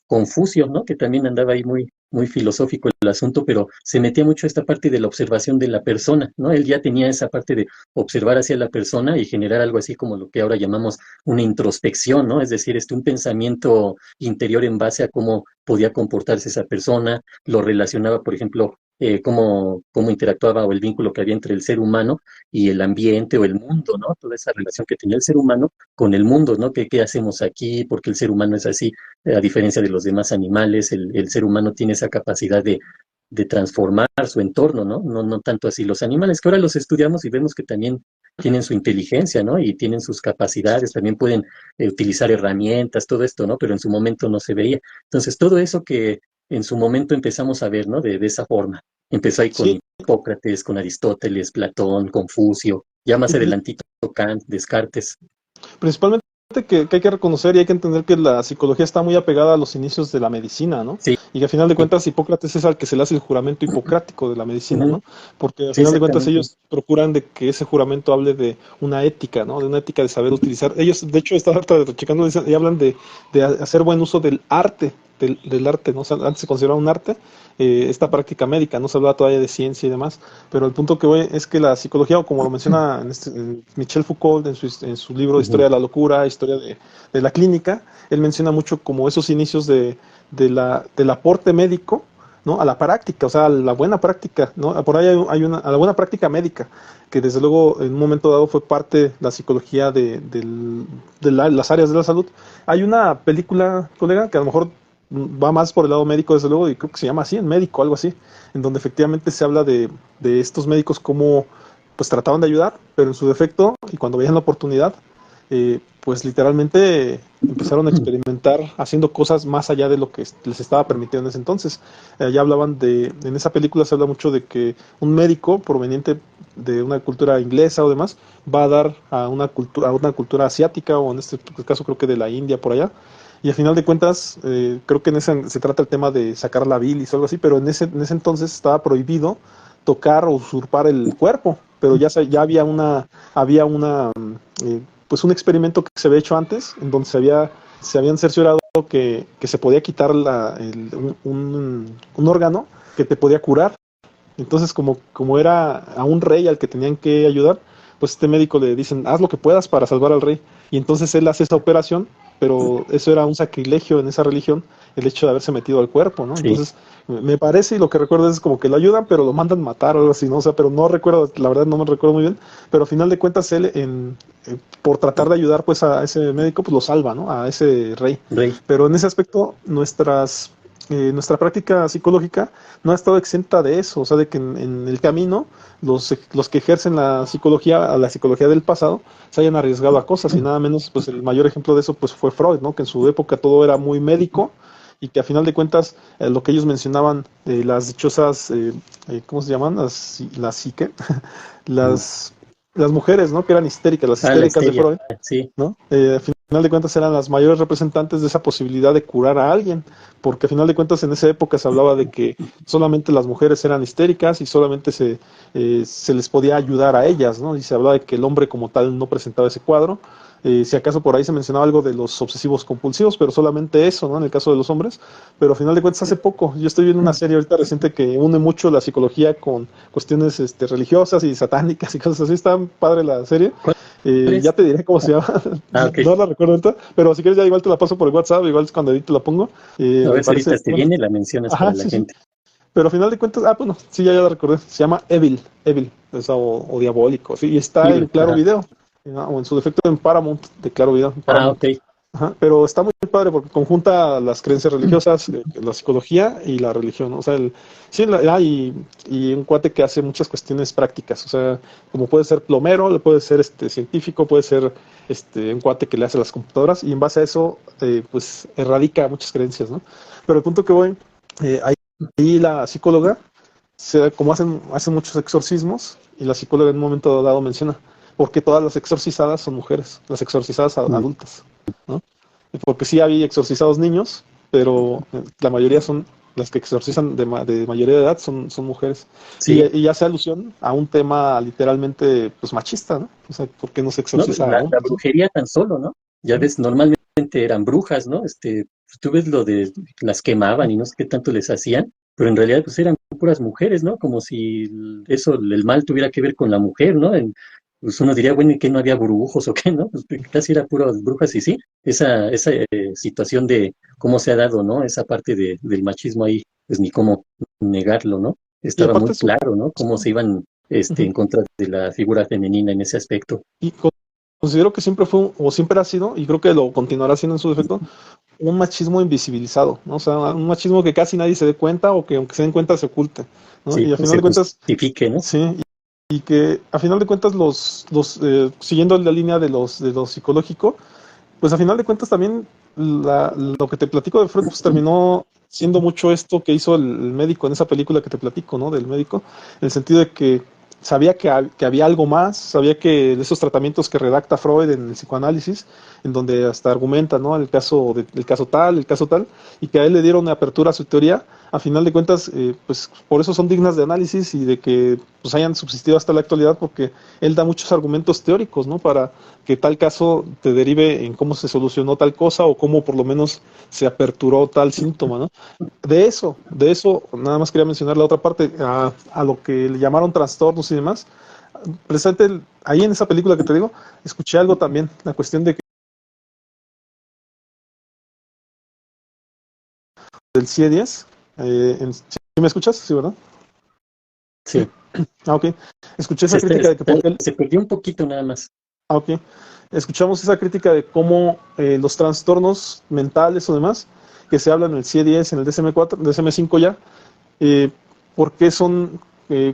Confucio, ¿no? Que también andaba ahí muy, muy filosófico el asunto, pero se metía mucho esta parte de la observación de la persona, ¿no? Él ya tenía esa parte de observar hacia la persona y generar algo así como lo que ahora llamamos una introspección, ¿no? Es decir, un pensamiento interior en base a cómo podía comportarse esa persona, lo relacionaba, por ejemplo, cómo interactuaba o el vínculo que había entre el ser humano y el ambiente o el mundo, ¿no? Toda esa relación que tenía el ser humano con el mundo, ¿no? ¿Qué hacemos aquí? Porque el ser humano es así, a diferencia de los demás animales, el ser humano tiene esa capacidad de transformar su entorno, ¿no? No, no tanto así los animales, que ahora los estudiamos y vemos que también tienen su inteligencia, ¿no? Y tienen sus capacidades, también pueden utilizar herramientas, todo esto, ¿no? Pero en su momento no se veía. Entonces, todo eso que en su momento empezamos a ver, ¿no? De esa forma. Empezó ahí con Sí, Hipócrates, con Aristóteles, Platón, Confucio, ya más y adelantito Kant, Descartes. principalmente que hay que reconocer y hay que entender que la psicología está muy apegada a los inicios de la medicina, ¿no? Sí, Y que al final de sí, cuentas Hipócrates es al que se le hace el juramento hipocrático de la medicina, ujú, ¿no? Porque al sí, final de cuentas exactamente. ellos procuran de que ese juramento hable de una ética, ¿no? De una ética de saber utilizar. Ellos, de hecho, estaba checando y hablan de hacer buen uso del arte, del arte, ¿no? O sea, antes se consideraba un arte, esta práctica médica, no se hablaba todavía de ciencia y demás, pero el punto que voy es que la psicología, o como lo menciona en Michel Foucault en su libro Ujú, Historia de la locura, Historia de la clínica, él menciona mucho como esos inicios del aporte médico, ¿no? A la práctica, o sea, a la buena práctica, ¿no? Por ahí hay a la buena práctica médica, que desde luego en un momento dado fue parte de la psicología las áreas de la salud. Hay una película, colega, que a lo mejor va más por el lado médico, desde luego, y creo que se llama así, en médico, algo así, en donde efectivamente se habla de estos médicos como pues trataban de ayudar, pero en su defecto, y cuando veían la oportunidad, pues literalmente empezaron a experimentar haciendo cosas más allá de lo que les estaba permitido en ese entonces. Ya hablaban en esa película se habla mucho de que un médico proveniente de una cultura inglesa o demás va a dar a una cultura asiática o en este caso creo que de la India por allá. Y al final de cuentas, creo que en ese se trata el tema de sacar la bilis o algo así, pero en ese entonces estaba prohibido tocar o usurpar el cuerpo, pero ya había pues un experimento que se había hecho antes, en donde se habían cerciorado que se podía quitar un órgano que te podía curar. Entonces, como era a un rey al que tenían que ayudar, pues este médico le dicen, haz lo que puedas para salvar al rey. Y entonces él hace esa operación, pero eso era un sacrilegio en esa religión, el hecho de haberse metido al cuerpo, ¿no? sí. Entonces, me parece, y lo que recuerdo es como que lo ayudan, pero lo mandan matar o algo así, ¿no? O sea, pero no recuerdo, la verdad no me recuerdo muy bien, pero al final de cuentas él, por tratar de ayudar pues a ese médico, pues lo salva, ¿no? A ese rey. Rey. Pero en ese aspecto, nuestra práctica psicológica no ha estado exenta de eso, o sea, de que en el camino los que ejercen a la psicología del pasado se hayan arriesgado a cosas y nada menos, pues el mayor ejemplo de eso pues fue Freud, ¿no? Que en su época todo era muy médico y que a final de cuentas lo que ellos mencionaban, las dichosas, ¿cómo se llaman? Las psique, Ujú. las, las mujeres, ¿no? Que eran histéricas, las Ah, la histéricas de histeria, Freud, sí. ¿no? A final de cuentas eran las mayores representantes de esa posibilidad de curar a alguien, porque a final de cuentas en esa época se hablaba de que solamente las mujeres eran histéricas y solamente se les podía ayudar a ellas, ¿no? Y se hablaba de que el hombre como tal no presentaba ese cuadro. Si acaso por ahí se mencionaba algo de los obsesivos compulsivos, pero solamente eso, ¿no? En el caso de los hombres. Pero a final de cuentas, hace poco, yo estoy viendo una serie ahorita reciente que une mucho la psicología con cuestiones religiosas y satánicas y cosas así. Está padre la serie. ¿Cuál Ya es? te diré cómo se llama. Ah, ok. No la recuerdo ahorita, pero si quieres ya igual te la paso por el WhatsApp, igual es cuando edito la pongo. A Me ver si parece, ahorita te bueno, viene y la mencionas para ajá, la sí, sí. gente. Pero a final de cuentas, bueno, sí, ya la recordé. Se llama Evil, o Diabólico, sí, y está en Evil, Claro ajá. Video, o en su defecto en Paramount, de Claro Video, en Ah, Paramount. ok. Ajá, pero está muy padre porque conjunta las creencias religiosas, la psicología y la religión, ¿no? O sea, sí, y un cuate que hace muchas cuestiones prácticas, o sea, como puede ser plomero, puede ser científico, puede ser un cuate que le hace las computadoras y en base a eso, pues erradica muchas creencias, ¿no? Pero el punto que voy, ahí la psicóloga, como hacen muchos exorcismos, y la psicóloga en un momento dado menciona, porque todas las exorcizadas son mujeres, las exorcizadas Mm, adultas, ¿no? Porque sí había exorcizados niños, pero la mayoría son las que exorcizan de mayoría de edad son mujeres. sí. Y hace alusión a un tema literalmente pues machista, ¿no? O sea, ¿por qué no se No, exorciza a la hombres, ¿no? brujería tan solo, ¿no? Ya ves, normalmente eran brujas, ¿no? Pues, tú ves lo de las quemaban y no sé qué tanto les hacían, pero en realidad pues eran puras mujeres, ¿no? Como si el mal tuviera que ver con la mujer, ¿no? Pues uno diría, bueno, ¿y qué no había brujos o qué, no? Pues casi era puras brujas y sí, esa situación de cómo se ha dado, ¿no? Esa parte del machismo ahí, pues ni cómo negarlo, ¿no? Y Estaba aparte muy claro, ¿no? Cómo se iban ujú. en contra de la figura femenina en ese aspecto. considero que siempre fue, o siempre ha sido, y creo que lo continuará siendo en su defecto, un machismo invisibilizado, ¿no? O sea, un machismo que casi nadie se dé cuenta o que aunque se den cuenta se oculte, ¿no? Sí, Y a que final se de cuentas, justifique, ¿no? sí, y que a final de cuentas siguiendo la línea de lo psicológico, pues a final de cuentas también lo que te platico de Freud pues terminó siendo mucho esto que hizo el médico en esa película que te platico, ¿no? Del médico, en el sentido de que sabía que había algo más, sabía que de esos tratamientos que redacta Freud en el psicoanálisis, en donde hasta argumenta, ¿no? El caso tal, y que a él le dieron apertura a su teoría, a final de cuentas, pues por eso son dignas de análisis y de que pues hayan subsistido hasta la actualidad, porque él da muchos argumentos teóricos, ¿no? Para que tal caso te derive en cómo se solucionó tal cosa o cómo por lo menos se aperturó tal síntoma, ¿no? De eso, nada más quería mencionar la otra parte, a lo que le llamaron trastornos y demás. Presente ahí en esa película que te digo, escuché algo también, la cuestión de que del CIE-10, ¿sí me escuchas? Sí, ¿verdad? Sí. Sí, Ok. Escuché esa crítica de que por qué se perdió un poquito nada más. Ok. Escuchamos esa crítica de cómo los trastornos mentales o demás, que se hablan en el CIE-10, en el DSM-4, DSM-5 ya, eh, ¿por qué son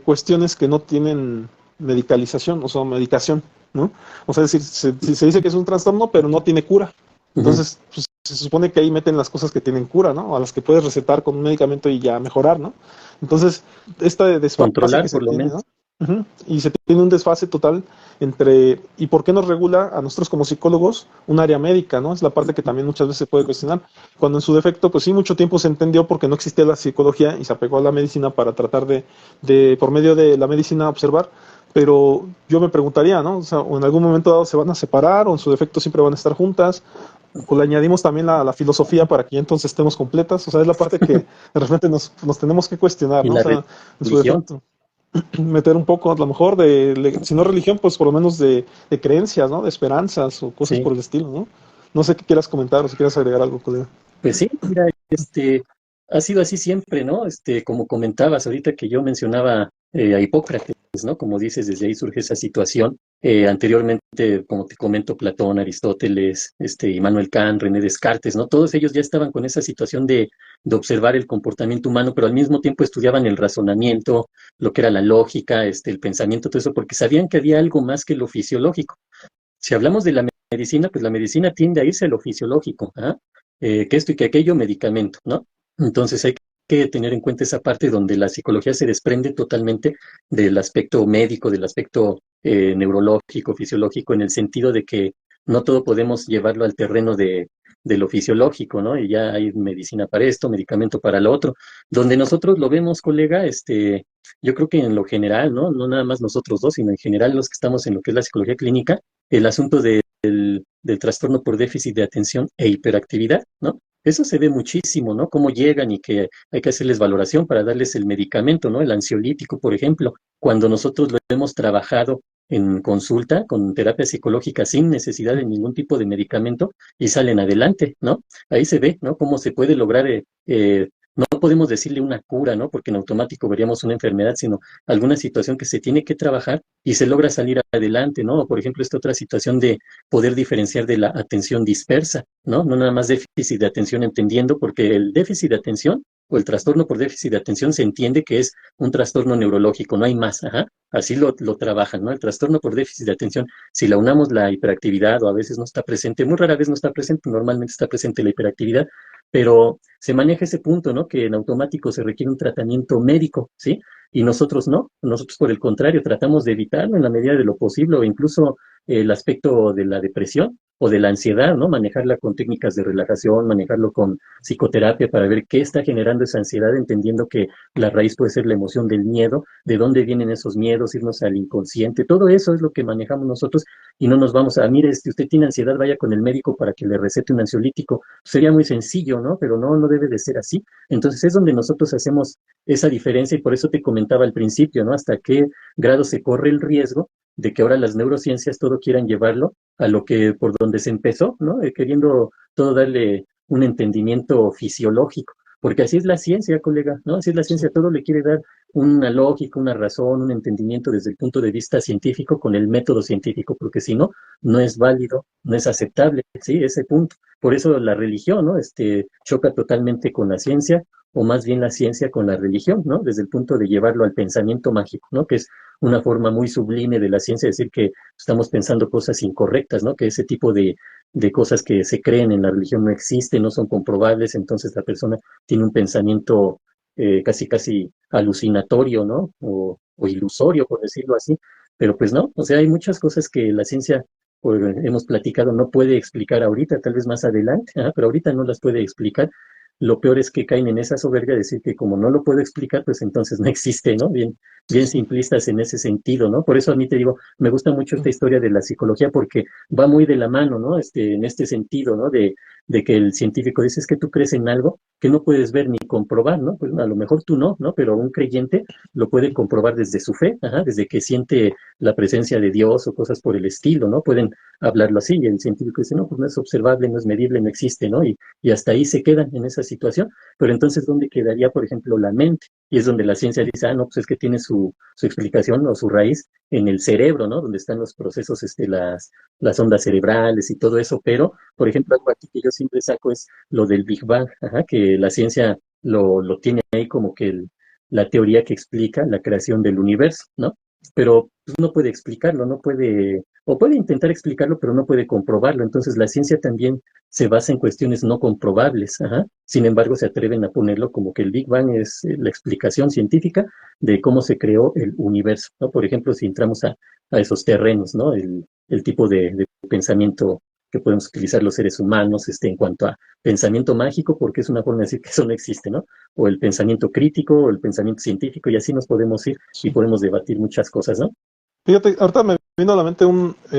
cuestiones que no tienen medicalización, o sea, medicación, ¿no? O sea, es decir, se dice que es un trastorno, pero no tiene cura. Ujú. Entonces, pues, se supone que ahí meten las cosas que tienen cura, ¿no? A las que puedes recetar con un medicamento y ya mejorar, ¿no? Entonces, esta desfase que Controlar se por lo tiene, menos. ¿no? Ujú. Y se tiene un desfase total entre, ¿y por qué nos regula a nosotros como psicólogos un área médica, ¿no? Es la parte que también muchas veces se puede cuestionar. Cuando en su defecto, pues sí, mucho tiempo se entendió porque no existía la psicología y se apegó a la medicina para tratar por medio de la medicina, observar. Pero yo me preguntaría, ¿no? O sea, o en algún momento dado se van a separar o en su defecto siempre van a estar juntas. O le añadimos también la filosofía para que ya entonces estemos completas. O sea, es la parte que de repente nos tenemos que cuestionar, Y ¿no? O la sea, en su religión. defecto meter un poco, a lo mejor, si no religión, pues por lo menos de creencias, ¿no? De esperanzas o cosas Sí, por el estilo, ¿no? No sé qué quieras comentar o si quieras agregar algo, colega. pues sí, mira, ha sido así siempre, ¿no? Como comentabas ahorita que yo mencionaba a Hipócrates, ¿no? Como dices, desde ahí surge esa situación. Anteriormente, como te comento, Platón, Aristóteles, Immanuel Kant, René Descartes, ¿no? Todos ellos ya estaban con esa situación de observar el comportamiento humano, pero al mismo tiempo estudiaban el razonamiento, lo que era la lógica, el pensamiento, todo eso, porque sabían que había algo más que lo fisiológico. Si hablamos de la medicina, pues la medicina tiende a irse a lo fisiológico, ¿ah? Que esto y que aquello, medicamento, ¿no? Entonces hay que tener en cuenta esa parte donde la psicología se desprende totalmente del aspecto médico, del aspecto neurológico, fisiológico, en el sentido de que no todo podemos llevarlo al terreno de lo fisiológico, ¿no? Y ya hay medicina para esto, medicamento para lo otro. Donde nosotros lo vemos, colega, yo creo que en lo general, ¿no? No nada más nosotros dos, sino en general los que estamos en lo que es la psicología clínica, el asunto del trastorno por déficit de atención e hiperactividad, ¿no? Eso se ve muchísimo, ¿no? Cómo llegan y que hay que hacerles valoración para darles el medicamento, ¿no? El ansiolítico, por ejemplo, cuando nosotros lo hemos trabajado en consulta con terapia psicológica sin necesidad de ningún tipo de medicamento y salen adelante, ¿no? Ahí se ve, ¿no? Cómo se puede lograr, no podemos decirle una cura, ¿no? Porque en automático veríamos una enfermedad, sino alguna situación que se tiene que trabajar y se logra salir adelante, ¿no? Por ejemplo, esta otra situación de poder diferenciar de la atención dispersa, ¿no? No nada más déficit de atención entendiendo, porque el déficit de atención o el trastorno por déficit de atención se entiende que es un trastorno neurológico, no hay más, ajá. Así lo trabajan, ¿no? El trastorno por déficit de atención, si la unamos la hiperactividad o a veces no está presente, muy rara vez no está presente, normalmente está presente la hiperactividad, pero se maneja ese punto, ¿no? Que en automático se requiere un tratamiento médico, ¿sí? Y nosotros no, nosotros por el contrario tratamos de evitarlo en la medida de lo posible o incluso el aspecto de la depresión o de la ansiedad, ¿no? Manejarla con técnicas de relajación, manejarlo con psicoterapia para ver qué está generando esa ansiedad, entendiendo que la raíz puede ser la emoción del miedo, de dónde vienen esos miedos, irnos al inconsciente, todo eso es lo que manejamos nosotros y no nos vamos a, mire, si usted tiene ansiedad, vaya con el médico para que le recete un ansiolítico. Sería muy sencillo, ¿no? Pero no, no debe de ser así. Entonces es donde nosotros hacemos esa diferencia y por eso te comentaba al principio, ¿no? Hasta qué grado se corre el riesgo de que ahora las neurociencias todo quieran llevarlo a lo que por donde se empezó, ¿no? Queriendo todo darle un entendimiento fisiológico, porque así es la ciencia, colega, ¿no? Así es la Sí. ciencia, todo le quiere dar una lógica, una razón, un entendimiento desde el punto de vista científico con el método científico, porque si no, no es válido, no es aceptable, ¿sí? Ese punto. Por eso la religión, ¿no? Choca totalmente con la ciencia, o más bien la ciencia con la religión, ¿no? Desde el punto de llevarlo al pensamiento mágico, ¿no? Que es una forma muy sublime de la ciencia, decir que estamos pensando cosas incorrectas, ¿no? Que ese tipo de cosas que se creen en la religión no existen, no son comprobables, entonces la persona tiene un pensamiento casi, casi alucinatorio, ¿no? O ilusorio, por decirlo así, pero pues no, o sea, hay muchas cosas que la ciencia, pues, hemos platicado, no puede explicar ahorita, tal vez más adelante, ¿ah? Pero ahorita no las puede explicar. Lo peor es que caen en esa soberbia de decir que como no lo puedo explicar, pues entonces no existe, ¿no? Bien, Sí, bien sí. simplistas en ese sentido, ¿no? Por eso a mí te digo, me gusta mucho esta historia de la psicología porque va muy de la mano, ¿no? En este sentido, ¿no? De que el científico dice es que tú crees en algo que no puedes ver ni comprobar, ¿no? Pues a lo mejor tú no, ¿no? Pero un creyente lo puede comprobar desde su fe, ajá, desde que siente la presencia de Dios o cosas por el estilo, ¿no? Pueden hablarlo así y el científico dice, no, pues no es observable, no es medible, no existe, ¿no? Y hasta ahí se quedan en esa situación. Pero entonces, ¿dónde quedaría, por ejemplo, la mente? Y es donde la ciencia dice, ah, no, pues es que tiene su explicación o su raíz en el cerebro, ¿no? Donde están los procesos, las ondas cerebrales y todo eso. Pero, por ejemplo, algo aquí que yo siempre saco es lo del Big Bang, ajá, que la ciencia lo tiene ahí como que la teoría que explica la creación del universo, ¿no? Pero pues, no puede explicarlo, no puede, o puede intentar explicarlo, pero no puede comprobarlo. Entonces la ciencia también se basa en cuestiones no comprobables, ajá. Sin embargo, se atreven a ponerlo como que el Big Bang es la explicación científica de cómo se creó el universo, ¿no? Por ejemplo, si entramos a esos terrenos, ¿no? El tipo de pensamiento que podemos utilizar los seres humanos, en cuanto a pensamiento mágico, porque es una forma de decir que eso no existe, ¿no? O el pensamiento crítico, o el pensamiento científico, y así nos podemos ir y Sí. podemos debatir muchas cosas, ¿no? Fíjate, ahorita me vino a la mente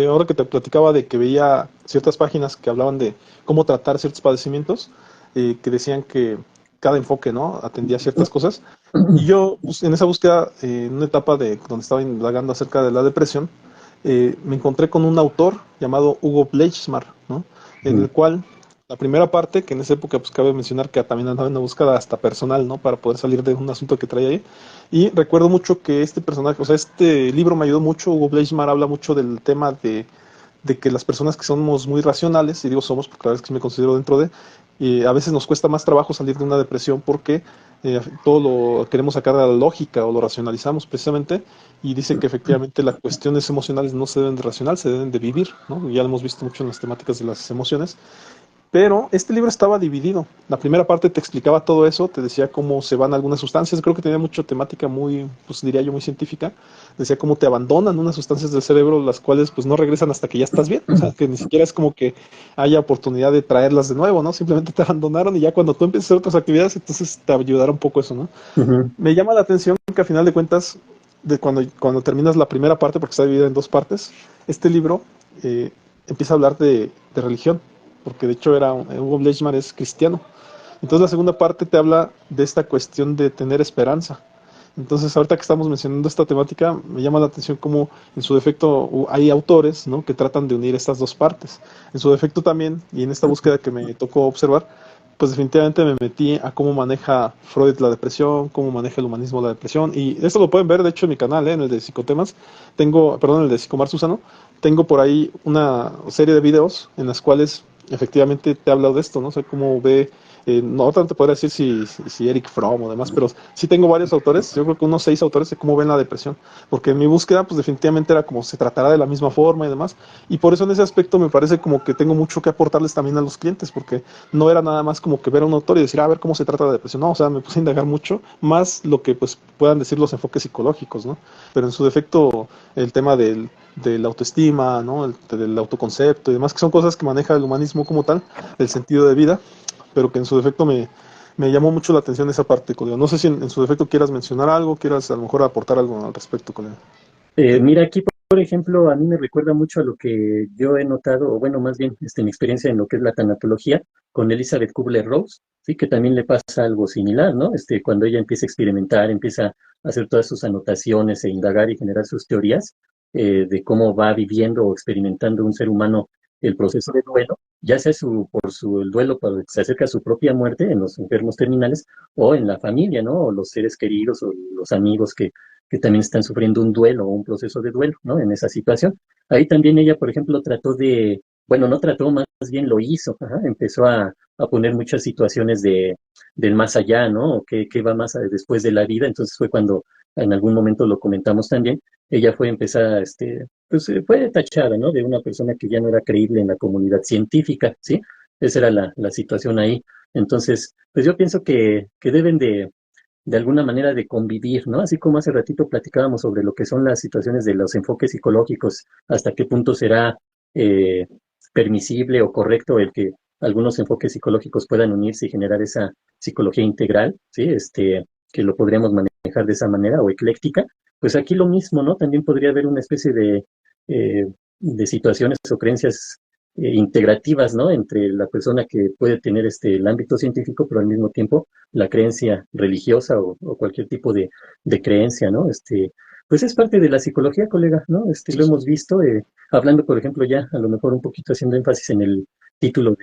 ahora que te platicaba de que veía ciertas páginas que hablaban de cómo tratar ciertos padecimientos, que decían que cada enfoque, ¿no? Atendía ciertas cosas. Y yo, pues, en esa búsqueda, en una etapa de donde estaba indagando acerca de la depresión, me encontré con un autor llamado Hugo Bleichmar, ¿no? En Ujú. el cual la primera parte, que en esa época pues cabe mencionar que también andaba en una búsqueda hasta personal, ¿no? Para poder salir de un asunto que traía ahí. Y recuerdo mucho que este personaje, o sea, este libro me ayudó mucho. Hugo Bleichmar habla mucho del tema de que las personas que somos muy racionales, y digo somos porque la verdad es que me considero dentro de, a veces nos cuesta más trabajo salir de una depresión porque todo lo queremos sacar a la lógica o lo racionalizamos precisamente, y dice que efectivamente las cuestiones emocionales no se deben de racional, se deben de vivir, ¿no? Ya lo hemos visto mucho en las temáticas de las emociones, pero este libro estaba dividido. La primera parte te explicaba todo eso, te decía cómo se van algunas sustancias, creo que tenía mucha temática muy, pues diría yo, muy científica. Decía cómo te abandonan unas sustancias del cerebro, las cuales pues no regresan hasta que ya estás bien. O sea, que ni siquiera es como que haya oportunidad de traerlas de nuevo, ¿no? Simplemente te abandonaron y ya cuando tú empiezas a hacer otras actividades, entonces te ayudará un poco eso, ¿no? Ujú. Me llama la atención que a final de cuentas, cuando terminas la primera parte, porque está dividida en dos partes, este libro eh, empieza a hablar de religión, porque de hecho Hugo Bleichmar es cristiano. Entonces la segunda parte te habla de esta cuestión de tener esperanza. Entonces ahorita que estamos mencionando esta temática, me llama la atención cómo en su defecto hay autores, ¿no? Que tratan de unir estas dos partes. En su defecto también, y en esta búsqueda que me tocó observar, pues definitivamente me metí a cómo maneja Freud la depresión, cómo maneja el humanismo la depresión, y esto lo pueden ver de hecho en mi canal, en el de Psicotemas, perdón, el de Psicomar Susano, tengo por ahí una serie de videos en las cuales efectivamente te habla de esto, ¿no? O sea, cómo ve, no tanto te podría decir si Eric Fromm o demás, pero sí tengo varios autores, yo creo que unos 6 autores de cómo ven la depresión, porque en mi búsqueda pues definitivamente era como se tratará de la misma forma y demás, y por eso en ese aspecto me parece como que tengo mucho que aportarles también a los clientes, porque no era nada más como que ver a un autor y decir, a ver cómo se trata la depresión, no, o sea, me puse a indagar mucho, más lo que pues puedan decir los enfoques psicológicos, ¿no? Pero en su defecto el tema de la autoestima, ¿no? Del autoconcepto y demás, que son cosas que maneja el humanismo como tal, el sentido de vida, pero que en su defecto me llamó mucho la atención esa parte, Código. No sé si en su defecto quieras mencionar algo, quieras a lo mejor aportar algo al respecto, Código. Mira, aquí, por ejemplo, a mí me recuerda mucho a lo que yo he notado, o bueno, más bien mi experiencia en lo que es la tanatología con Elizabeth Kubler-Ross, sí, que también le pasa algo similar, ¿no? Cuando ella empieza a experimentar, empieza a hacer todas sus anotaciones e indagar y generar sus teorías de cómo va viviendo o experimentando un ser humano el proceso de duelo, ya sea el duelo cuando se acerca a su propia muerte en los enfermos terminales o en la familia, ¿no? O los seres queridos o los amigos que también están sufriendo un duelo o un proceso de duelo, ¿no? En esa situación. Ahí también ella, por ejemplo, bueno, no trató, más bien lo hizo, ajá, empezó a poner muchas situaciones del más allá, ¿no? O qué va después de la vida. Entonces fue cuando en algún momento lo comentamos también, ella fue empezar, pues fue tachada, ¿no? De una persona que ya no era creíble en la comunidad científica, ¿sí? Esa era la situación ahí. Entonces, pues yo pienso que deben de alguna manera de convivir, ¿no? Así como hace ratito platicábamos sobre lo que son las situaciones de los enfoques psicológicos, hasta qué punto será eh, permisible o correcto el que algunos enfoques psicológicos puedan unirse y generar esa psicología integral, ¿sí? Que lo podríamos manejar de esa manera o ecléctica. Pues aquí lo mismo, ¿no? También podría haber una especie de situaciones o creencias integrativas, ¿no? Entre la persona que puede tener el ámbito científico, pero al mismo tiempo la creencia religiosa o cualquier tipo de creencia, ¿no? Pues es parte de la psicología, colega, ¿no? Sí, Lo sí. hemos visto, hablando, por ejemplo, ya a lo mejor un poquito haciendo énfasis en el título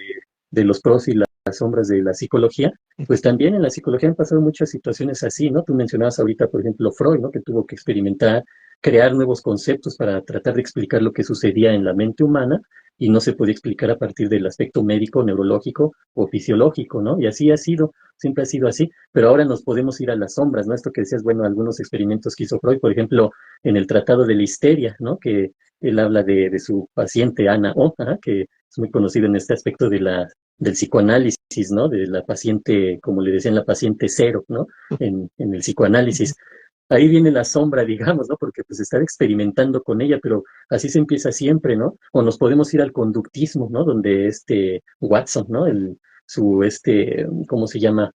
de los pros y las sombras de la psicología, pues también en la psicología han pasado muchas situaciones así, ¿no? Tú mencionabas ahorita, por ejemplo, Freud, ¿no? Que tuvo que experimentar, crear nuevos conceptos para tratar de explicar lo que sucedía en la mente humana y no se podía explicar a partir del aspecto médico, neurológico o fisiológico, ¿no? Y así ha sido, siempre ha sido así, pero ahora nos podemos ir a las sombras, ¿no? Esto que decías, bueno, algunos experimentos que hizo Freud, por ejemplo, en el Tratado de la Histeria, ¿no? Que él habla de su paciente Ana O, ajá, que es muy conocido en este aspecto del psicoanálisis, ¿no? De la paciente, como le decían, la paciente cero, ¿no? En el psicoanálisis. Ahí viene la sombra, digamos, ¿no? Porque pues estar experimentando con ella, pero así se empieza siempre, ¿no? O nos podemos ir al conductismo, ¿no? Donde Watson, ¿no? ¿Cómo se llama?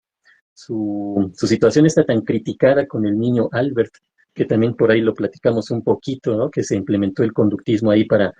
Su situación está tan criticada con el niño Albert, que también por ahí lo platicamos un poquito, ¿no? Que se implementó el conductismo ahí para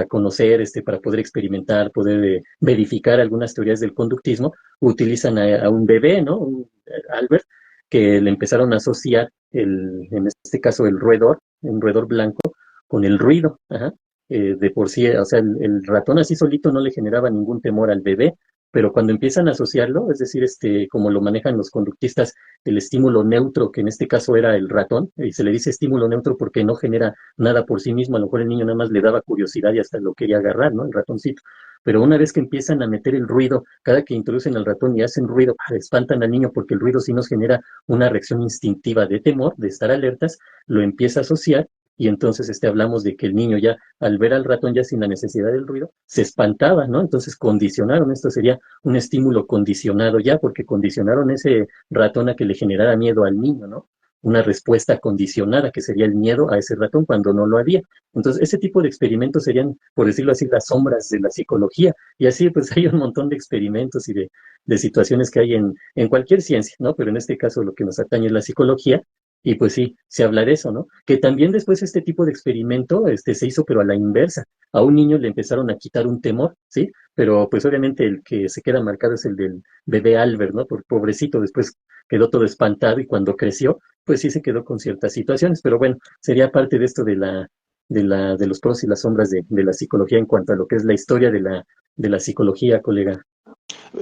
conocer, para poder experimentar, poder verificar algunas teorías del conductismo, utilizan a un bebé, ¿no? Albert, que le empezaron a asociar en este caso un roedor blanco, con el ruido, ajá. De por sí, o sea, el ratón así solito no le generaba ningún temor al bebé, pero cuando empiezan a asociarlo, es decir, como lo manejan los conductistas, el estímulo neutro, que en este caso era el ratón, y se le dice estímulo neutro porque no genera nada por sí mismo, a lo mejor el niño nada más le daba curiosidad y hasta lo quería agarrar, ¿no? El ratoncito. Pero una vez que empiezan a meter el ruido, cada que introducen al ratón y hacen ruido, espantan al niño porque el ruido sí nos genera una reacción instintiva de temor, de estar alertas, lo empieza a asociar y entonces hablamos de que el niño ya al ver al ratón ya sin la necesidad del ruido se espantaba, ¿no? Entonces condicionaron, esto sería un estímulo condicionado ya, porque condicionaron ese ratón a que le generara miedo al niño, ¿no? Una respuesta condicionada, que sería el miedo a ese ratón cuando no lo había. Entonces, ese tipo de experimentos serían, por decirlo así, las sombras de la psicología. Y así, pues hay un montón de experimentos y de situaciones que hay en cualquier ciencia, ¿no? Pero en este caso lo que nos atañe es la psicología. Y pues sí, se habla de eso, ¿no? Que también después este tipo de experimento se hizo, pero a la inversa. A un niño le empezaron a quitar un temor, ¿sí? Pero pues obviamente el que se queda marcado es el del bebé Albert, ¿no? Por pobrecito, después quedó todo espantado y cuando creció, pues sí se quedó con ciertas situaciones, pero bueno, sería parte de esto de los pros y las sombras de la psicología en cuanto a lo que es la historia de la psicología, colega.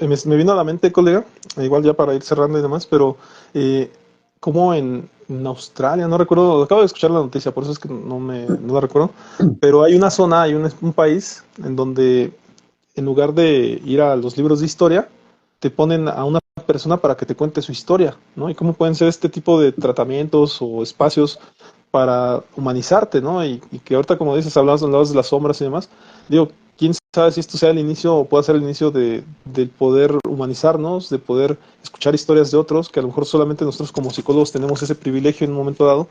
Me vino a la mente, colega, igual ya para ir cerrando y demás, pero eh, como en Australia, no recuerdo, acabo de escuchar la noticia, por eso es que no la recuerdo, pero hay una zona, hay un país en donde en lugar de ir a los libros de historia, te ponen a una persona para que te cuente su historia, ¿no? Y cómo pueden ser este tipo de tratamientos o espacios para humanizarte, ¿no? Y que ahorita, como dices, hablabas de las sombras y demás, digo, quién sabe si esto sea el inicio o pueda ser el inicio del poder humanizarnos, de poder escuchar historias de otros, que a lo mejor solamente nosotros como psicólogos tenemos ese privilegio en un momento dado,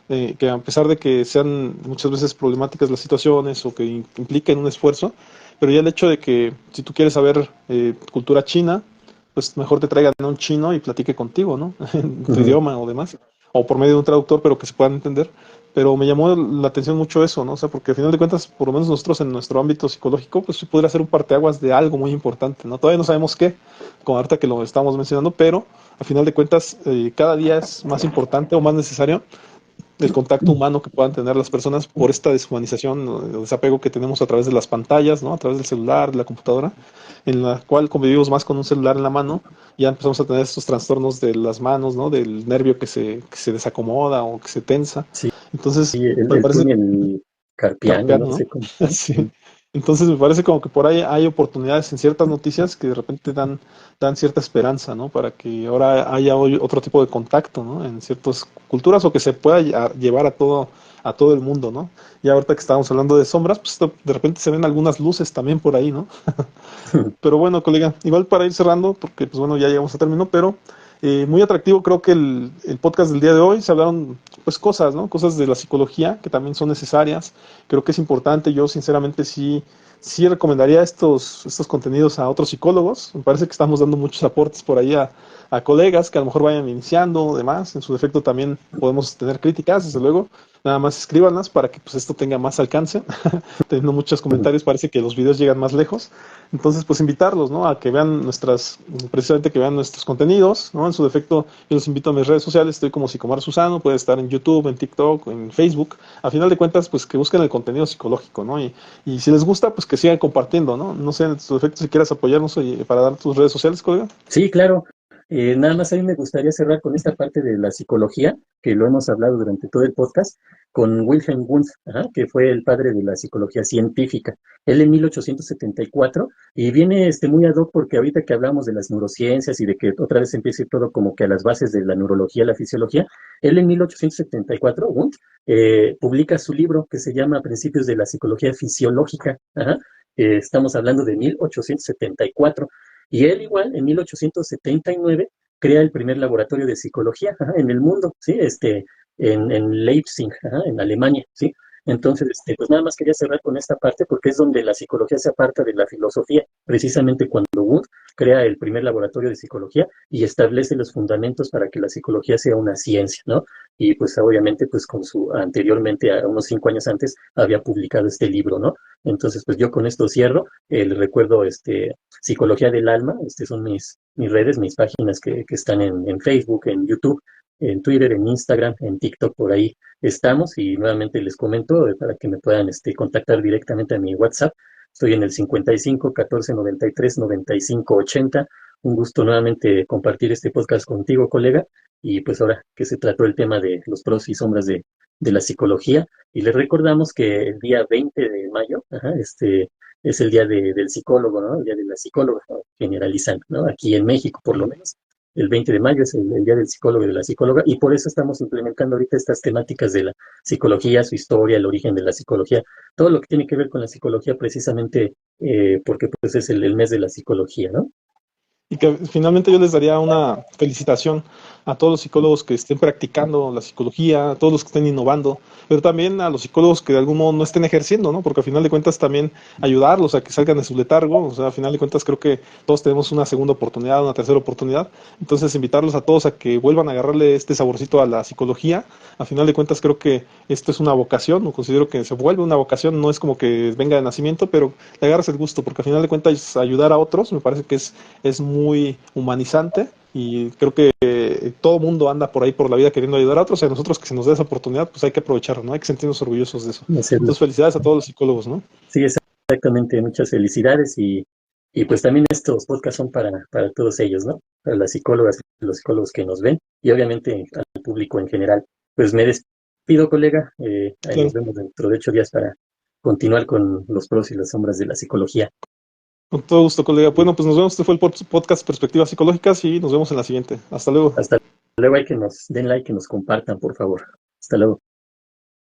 que a pesar de que sean muchas veces problemáticas las situaciones o que impliquen un esfuerzo, pero ya el hecho de que si tú quieres saber cultura china, pues mejor te traigan a un chino y platique contigo, ¿no? En tu Ujú. idioma o demás, o por medio de un traductor, pero que se puedan entender. Pero me llamó la atención mucho eso, ¿no? O sea, porque al final de cuentas, por lo menos nosotros en nuestro ámbito psicológico, pues sí podría ser un parteaguas de algo muy importante, ¿no? Todavía no sabemos qué, como ahorita que lo estamos mencionando, pero al final de cuentas, cada día es más importante o más necesario del contacto humano que puedan tener las personas por esta deshumanización o desapego que tenemos a través de las pantallas, ¿no? A través del celular, de la computadora, en la cual convivimos más con un celular en la mano, ya empezamos a tener estos trastornos de las manos, ¿no? Del nervio que se desacomoda o que se tensa. Sí, Entonces, sí, me el parece túnel carpiano, no carpeano, sé ¿no? cómo. Sí. Entonces me parece como que por ahí hay oportunidades en ciertas noticias que de repente dan cierta esperanza, ¿no? Para que ahora haya hoy otro tipo de contacto, ¿no? En ciertas culturas o que se pueda llevar a todo el mundo, ¿no? Y ahorita que estábamos hablando de sombras, pues de repente se ven algunas luces también por ahí, ¿no? Pero bueno, colega, igual para ir cerrando, porque pues bueno, ya llegamos a término, pero muy atractivo creo que el podcast del día de hoy se hablaron pues cosas, ¿no? Cosas de la psicología que también son necesarias. Creo que es importante, yo sinceramente sí recomendaría estos contenidos a otros psicólogos. Me parece que estamos dando muchos aportes por ahí a colegas que a lo mejor vayan iniciando, demás. En su defecto también podemos tener críticas, desde luego. Nada más escríbanlas para que pues esto tenga más alcance. Teniendo muchos comentarios, parece que los videos llegan más lejos. Entonces, pues invitarlos, ¿no? A que vean precisamente que vean nuestros contenidos, ¿no? En su defecto, yo los invito a mis redes sociales, estoy como Psicomar Susano, puede estar en YouTube, en TikTok, en Facebook. A final de cuentas, pues que busquen el contenido psicológico, ¿no? Y si les gusta, pues que sigan compartiendo, ¿no? No sé, en su defecto, si quieras apoyarnos para dar tus redes sociales, colega. Sí, claro. Nada más a mí me gustaría cerrar con esta parte de la psicología, que lo hemos hablado durante todo el podcast, con Wilhelm Wundt, ajá, que fue el padre de la psicología científica. Él en 1874, y viene muy ad hoc porque ahorita que hablamos de las neurociencias y de que otra vez empieza a ir todo como que a las bases de la neurología, la fisiología, él en 1874, Wundt, publica su libro que se llama Principios de la Psicología Fisiológica. Ajá. Estamos hablando de 1874. Y él igual, en 1879, crea el primer laboratorio de psicología, ajá, en el mundo, ¿sí? En Leipzig, ajá, en Alemania, ¿sí? Entonces, pues nada más quería cerrar con esta parte porque es donde la psicología se aparta de la filosofía, precisamente cuando Wundt crea el primer laboratorio de psicología y establece los fundamentos para que la psicología sea una ciencia, ¿no? Y pues obviamente, pues anteriormente, a unos 5 años antes, había publicado este libro, ¿no? Entonces, pues yo con esto cierro, les recuerdo, Psicología del Alma, son mis redes, mis páginas que están en Facebook, en YouTube, en Twitter, en Instagram, en TikTok, por ahí estamos. Y nuevamente les comento para que me puedan contactar directamente a mi WhatsApp. Estoy en el 55 14 93 95 80. Un gusto nuevamente compartir este podcast contigo, colega. Y pues ahora que se trató el tema de los pros y sombras de la psicología. Y les recordamos que el día 20 de mayo, ajá, es el día del psicólogo, ¿no? El día de la psicóloga, ¿no? Generalizando, ¿no? Aquí en México, por lo menos, el 20 de mayo es el día del psicólogo y de la psicóloga, y por eso estamos implementando ahorita estas temáticas de la psicología, su historia, el origen de la psicología, todo lo que tiene que ver con la psicología, precisamente porque pues es el mes de la psicología, ¿no? Y que finalmente yo les daría una felicitación a todos los psicólogos que estén practicando la psicología, a todos los que estén innovando, pero también a los psicólogos que de algún modo no estén ejerciendo, ¿no? Porque al final de cuentas también ayudarlos a que salgan de su letargo, o sea, al final de cuentas creo que todos tenemos una segunda oportunidad, una tercera oportunidad, entonces invitarlos a todos a que vuelvan a agarrarle este saborcito a la psicología. Al final de cuentas creo que esto es una vocación, o considero que se vuelve una vocación, no es como que venga de nacimiento, pero le agarras el gusto, porque al final de cuentas ayudar a otros me parece que es muy humanizante, y creo que todo mundo anda por ahí por la vida queriendo ayudar a otros, y a nosotros que se nos dé esa oportunidad, pues hay que aprovecharlo, ¿no? Hay que sentirnos orgullosos de eso. Entonces, felicidades a todos los psicólogos, ¿no? Sí, exactamente, muchas felicidades y pues también estos podcasts son para todos ellos, ¿no? Para las psicólogas y los psicólogos que nos ven y obviamente al público en general. Pues me despido, colega, ahí Claro. nos vemos dentro de 8 días para continuar con los pros y las sombras de la psicología. Con todo gusto, colega. Bueno, pues nos vemos. Este fue el podcast Perspectivas Psicológicas y nos vemos en la siguiente. Hasta luego. Hasta luego, hay que nos den like, que nos compartan, por favor. Hasta luego.